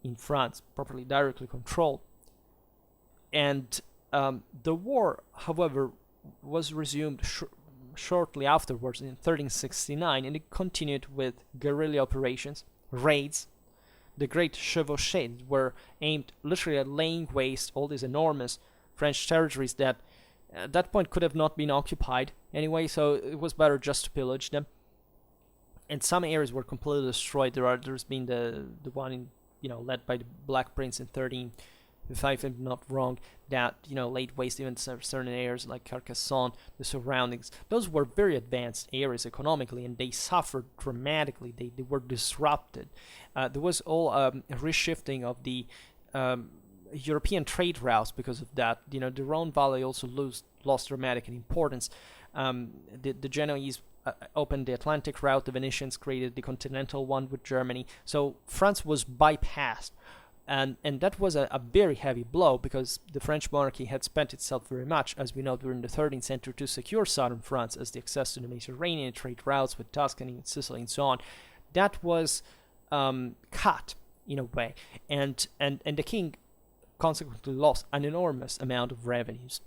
in France, properly directly controlled. And the war, however, was resumed shortly afterwards in 1369, and it continued with guerrilla operations, raids. The great chevauchées were aimed literally at laying waste all these enormous French territories that at that point could have not been occupied anyway, so it was better just to pillage them. And some areas were completely destroyed. There's been the one in, led by the Black Prince in 13, if I'm not wrong, that laid waste even certain areas like Carcassonne, the surroundings. Those were very advanced areas economically, and they suffered dramatically. They were disrupted. There was all a reshifting of the European trade routes because of that. The Rhone Valley also lost dramatic in importance. The Genoese opened the Atlantic route. The Venetians created the continental one with Germany. So France was bypassed. And that was a very heavy blow, because the French monarchy had spent itself very much, as we know, during the 13th century to secure southern France as the access to the Mediterranean, trade routes with Tuscany and Sicily and so on. That was cut in a way, and the king consequently lost an enormous amount of revenues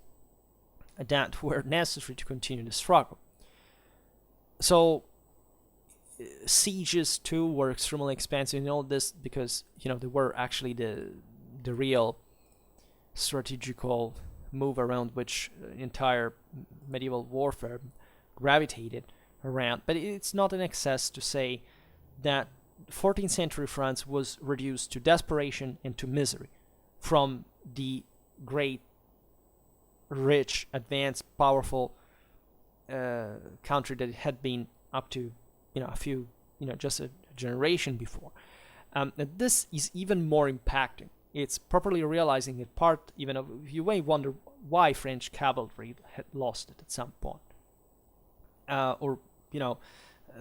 that were necessary to continue the struggle. So sieges too were extremely expensive and all this, because they were actually the real strategical move around which entire medieval warfare gravitated around. But it's not an excess to say that 14th century France was reduced to desperation and to misery from the great, rich, advanced, powerful country that it had been up to a few, just a generation before. And this is even more impacting. It's properly realizing it part, even of, you may wonder why French cavalry had lost it at some point. Or,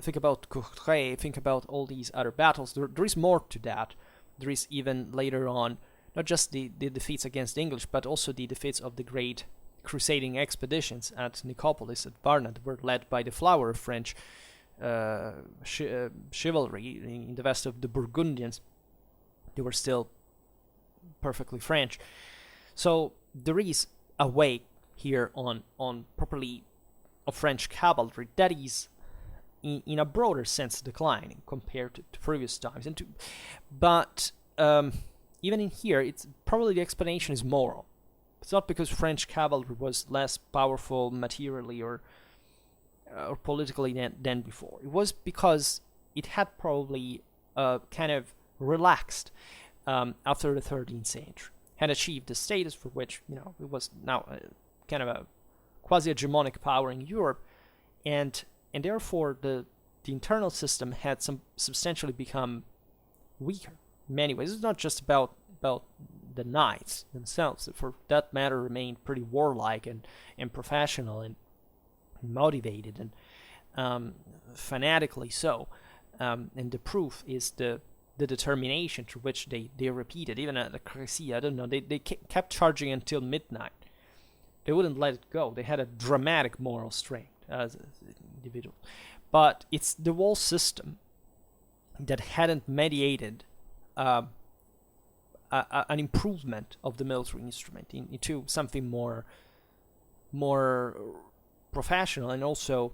think about Courtrai, think about all these other battles. There is more to that. There is even later on, not just the defeats against the English, but also the defeats of the great crusading expeditions at Nicopolis, at Varna, that were led by the flower of French chivalry in the west of the Burgundians. They were still perfectly French. So there is a way here on properly of French cavalry that is in a broader sense declining compared to previous times. But even in here, it's probably the explanation is moral. It's not because French cavalry was less powerful materially or politically than before. It was because it had probably kind of relaxed after the 13th century, had achieved the status for which it was now kind of a quasi-hegemonic power in Europe, and therefore the internal system had substantially become weaker in many ways. It's not just about the knights themselves, that for that matter remained pretty warlike and professional and motivated and fanatically so. And the proof is the determination to which they repeated. Even at the Crécy, I don't know, they kept charging until midnight. They wouldn't let it go. They had a dramatic moral strength as individuals. But it's the whole system that hadn't mediated an improvement of the military instrument into something more professional, and also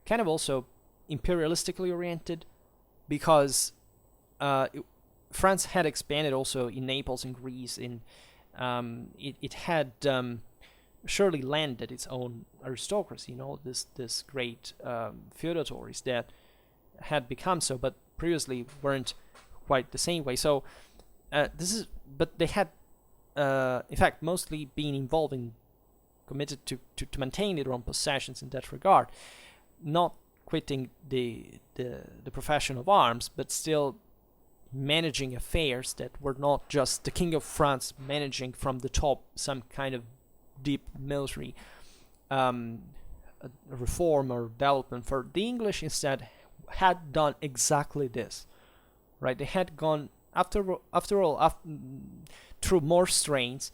kind of also imperialistically oriented, because France had expanded also in Naples and Greece. It had surely landed its own aristocracy, this great feudatories that had become so, but previously weren't quite the same way. So but they had in fact mostly been involved in, committed to maintain their own possessions in that regard, not quitting the profession of arms, but still managing affairs that were not just the King of France managing from the top some kind of deep military reform or development. For the English instead had done exactly this, right? They had gone after all through more strains.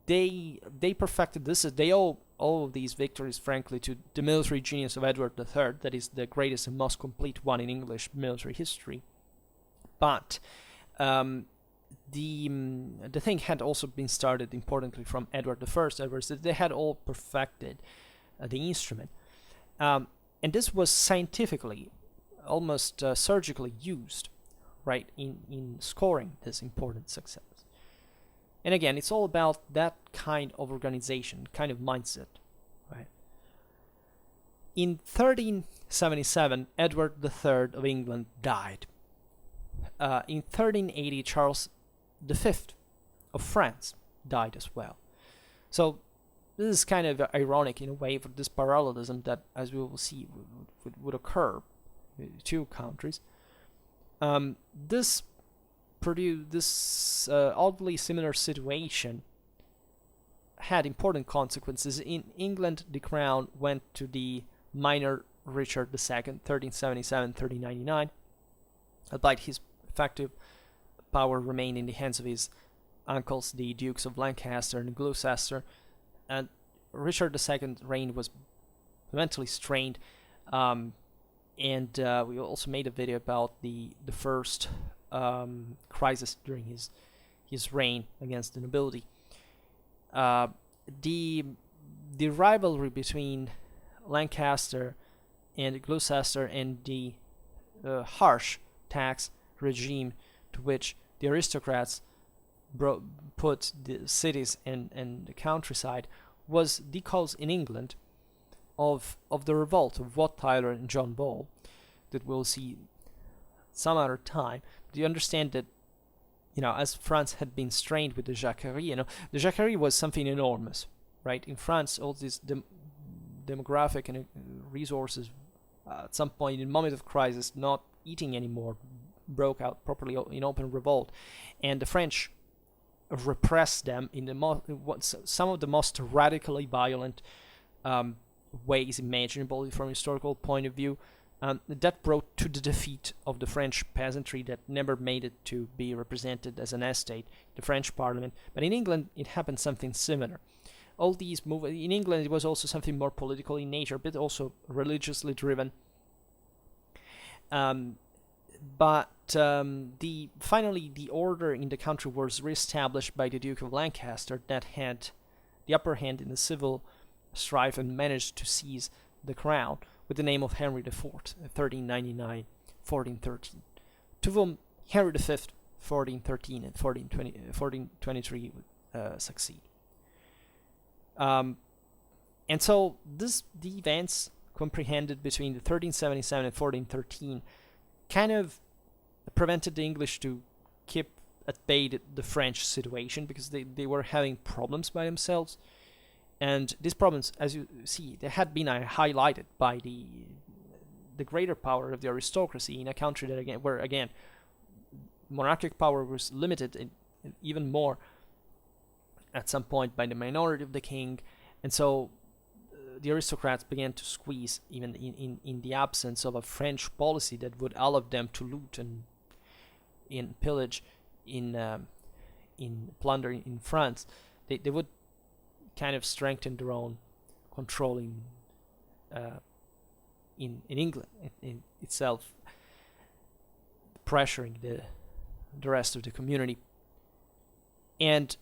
They perfected this. They owe all of these victories, frankly, to the military genius of Edward III. That is the greatest and most complete one in English military history. But the thing had also been started importantly from Edward I. They had all perfected the instrument, and this was scientifically, almost surgically used, right, in scoring this important success. And again, it's all about that kind of organization, kind of mindset, right? In 1377, Edward III of England died. In 1380, Charles V of France died as well. So this is kind of ironic in a way for this parallelism that, as we will see, would occur with two countries. This oddly similar situation had important consequences. In England, the crown went to the minor Richard II, 1377-1399, albeit his effective power remained in the hands of his uncles, the Dukes of Lancaster and Gloucester, and Richard II's reign was fundamentally strained. And we also made a video about the first crisis during his reign against the nobility. The rivalry between Lancaster and Gloucester and the harsh tax regime to which the aristocrats put the cities and the countryside was the cause in England of the revolt of Wat Tyler and John Ball that we'll see some other time. Do you understand that, as France had been strained with the Jacquerie, the Jacquerie was something enormous, right? In France, all these demographic and resources, at some point in a moment of crisis, not eating anymore, broke out properly in open revolt, and the French repressed them in some of the most radically violent ways imaginable from a historical point of view. That brought to the defeat of the French peasantry that never made it to be represented as an estate, the French parliament. But in England, it happened something similar. All these in England, it was also something more political in nature, but also religiously driven. But finally, the order in the country was reestablished by the Duke of Lancaster, that had the upper hand in the civil strife and managed to seize the crown with the name of Henry IV, 1399-1413, to whom Henry V, 1413 and 1423 succeed. And so the events comprehended between the 1377 and 1413 kind of prevented the English to keep at bay the French situation, because they were having problems by themselves. And these problems, as you see, they had been highlighted by the greater power of the aristocracy in a country that where monarchic power was limited, and even more at some point by the minority of the king. And so the aristocrats began to squeeze, even in the absence of a French policy that would allow them to loot and pillage, in plunder in France. They would kind of strengthen their own control in England in itself, pressuring the rest of the community. And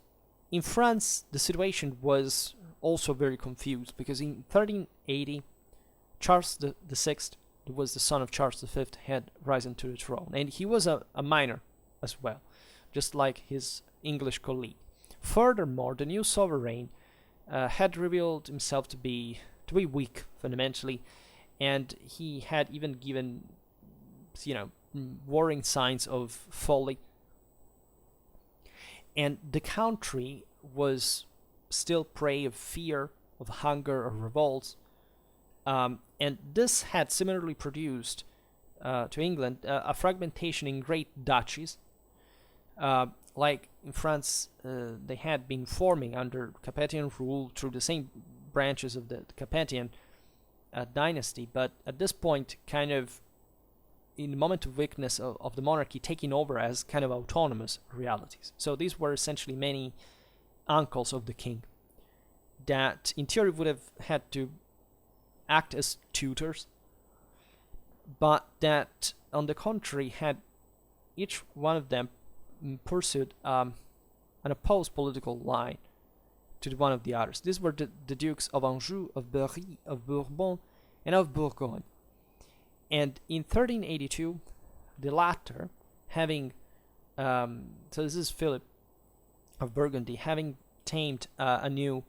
in France, the situation was also very confused, because in 1380, Charles the Sixth, who was the son of Charles V, had risen to the throne, and he was a minor as well, just like his English colleague. Furthermore, the new sovereign had revealed himself to be weak fundamentally, and he had even given, worrying signs of folly. And the country was still prey of fear, of hunger, of revolts, and this had similarly produced to England a fragmentation in great duchies. Like in France, they had been forming under Capetian rule through the same branches of the Capetian dynasty, but at this point, kind of in the moment of weakness of the monarchy, taking over as kind of autonomous realities. So these were essentially many uncles of the king that in theory would have had to act as tutors, but that on the contrary had each one of them pursued an opposed political line to the one of the others. These were the Dukes of Anjou, of Berry, of Bourbon, and of Bourgogne. And in 1382, the latter, having so this is Philip of Burgundy, having tamed a new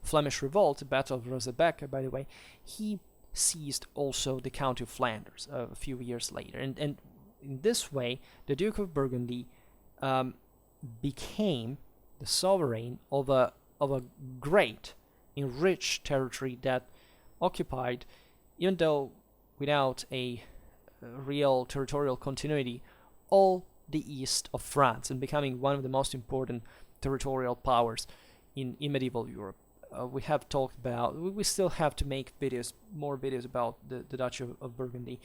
Flemish revolt, the Battle of Rosebeck, by the way, he seized also the county of Flanders a few years later. And in this way, the Duke of Burgundy became the sovereign of a great, enriched territory that occupied, even though without a real territorial continuity, all the east of France, and becoming one of the most important territorial powers in medieval Europe. We have talked about, we still have to make more videos about the Duchy of Burgundy.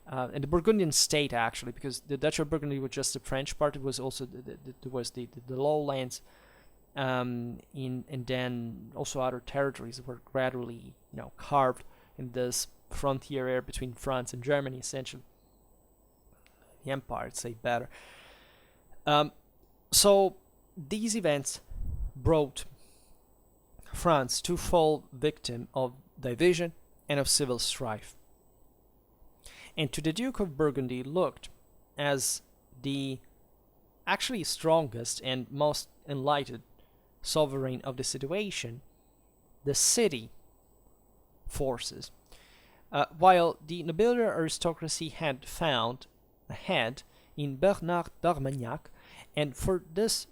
and the Burgundian state actually, because the Duchy of Burgundy was just the French part. It was also the lowlands, and then also other territories were gradually carved in this frontier area between France and Germany, essentially. The empire, I'd say better. So these events brought France to fall victim of division and of civil strife. And to the Duke of Burgundy looked as the actually strongest and most enlightened sovereign of the situation, the city forces, while the nobility aristocracy had found a head in Bernard d'Armagnac, and for this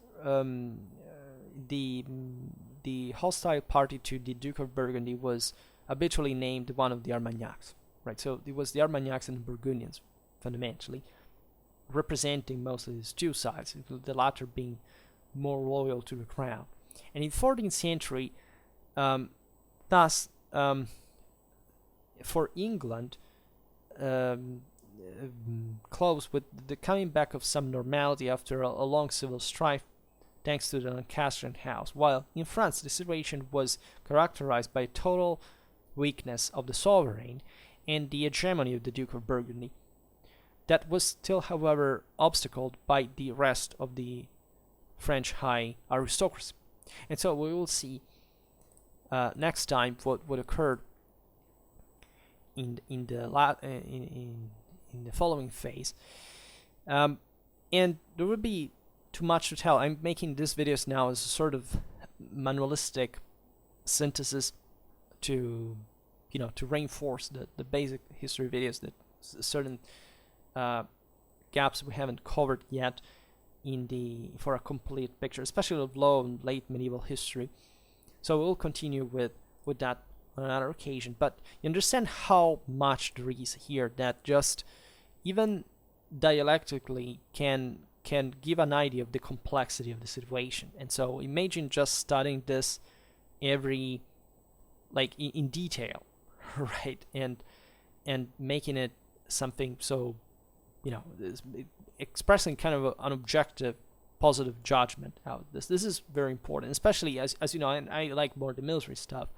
the hostile party to the Duke of Burgundy was habitually named one of the Armagnacs, right? So it was the Armagnacs and the Burgundians, fundamentally, representing mostly these two sides, the latter being more loyal to the crown. And in 14th century, thus, for England, close with the coming back of some normality after a long civil strife, thanks to the Lancastrian house, while in France the situation was characterized by total weakness of the sovereign and the hegemony of the Duke of Burgundy. That was still, however, obstacled by the rest of the French high aristocracy. And so we will see next time what occurred in the following phase. And there will be too much to tell. I'm making these videos now as a sort of manualistic synthesis to reinforce the basic history videos, that certain gaps we haven't covered yet for a complete picture, especially of low and late medieval history. So we'll continue with that on another occasion. But you understand how much there is here that just even dialectically can give an idea of the complexity of the situation. And so imagine just studying this in detail, right? And making it something so, expressing kind of an objective, positive judgment out of this. This is very important, especially as you know, and I like more the military stuff,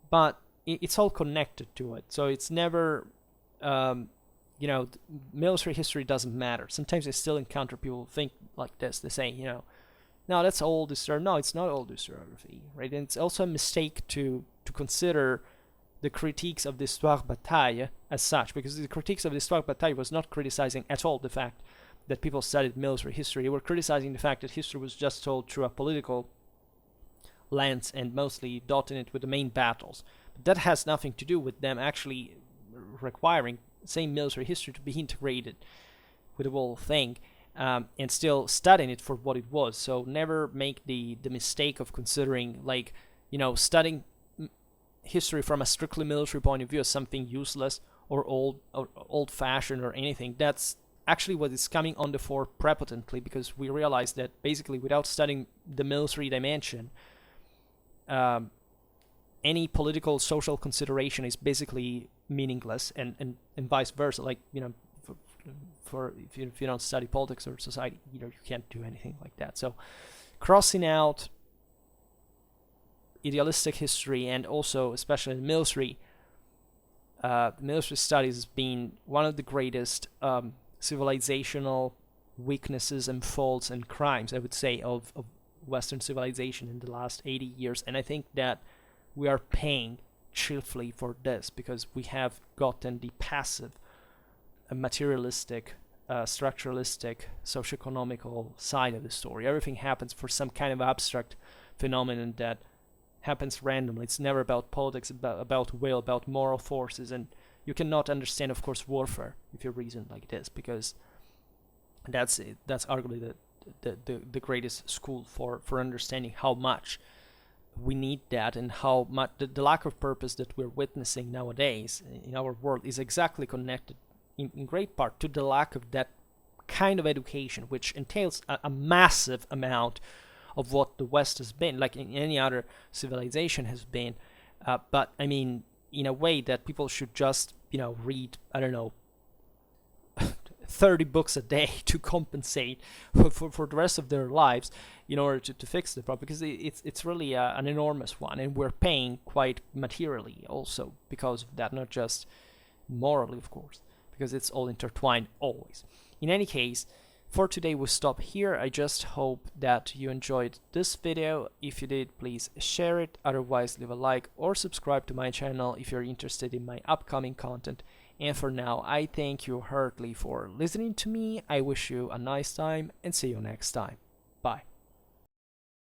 but it's all connected to it. So it's never, military history doesn't matter. Sometimes I still encounter people who think like this. They say, no, that's old historiography. No, it's not old historiography, right? And it's also a mistake to consider the critiques of the Histoire Bataille as such, because the critiques of the Histoire Bataille was not criticizing at all the fact that people studied military history. They were criticizing the fact that history was just told through a political lens and mostly dotting it with the main battles. But that has nothing to do with them actually requiring same military history to be integrated with the whole thing, and still studying it for what it was. So never make the mistake of considering studying history from a strictly military point of view as something useless or old-fashioned or anything. That's actually what is coming on the fore prepotently, because we realize that basically without studying the military dimension, any political social consideration is basically meaningless, and vice versa. For if you don't study politics or society, you can't do anything like that. So crossing out idealistic history, and also especially military studies, has been one of the greatest civilizational weaknesses and faults and crimes, I would say, of Western civilization in the last 80 years. And I think that we are paying chiefly for this, because we have gotten the passive, materialistic, structuralistic, socioeconomical side of the story. Everything happens for some kind of abstract phenomenon that happens randomly. It's never about politics, about will, about moral forces, and you cannot understand, of course, warfare if you reason like this, because that's arguably the greatest school for understanding how much we need that, and how much the lack of purpose that we're witnessing nowadays in our world is exactly connected in great part to the lack of that kind of education, which entails a massive amount of what the West has been, like in any other civilization has been, but I mean in a way that people should just read, I don't know, 30 books a day to compensate for the rest of their lives in order to fix the problem, because it's really an enormous one, and we're paying quite materially also because of that, not just morally, of course, because it's all intertwined always. In any case, for today we stop here. I just hope that you enjoyed this video. If you did, please share it. Otherwise, leave a like or subscribe to my channel if you're interested in my upcoming content. And for now, I thank you heartily for listening to me. I wish you a nice time and see you next time. Bye.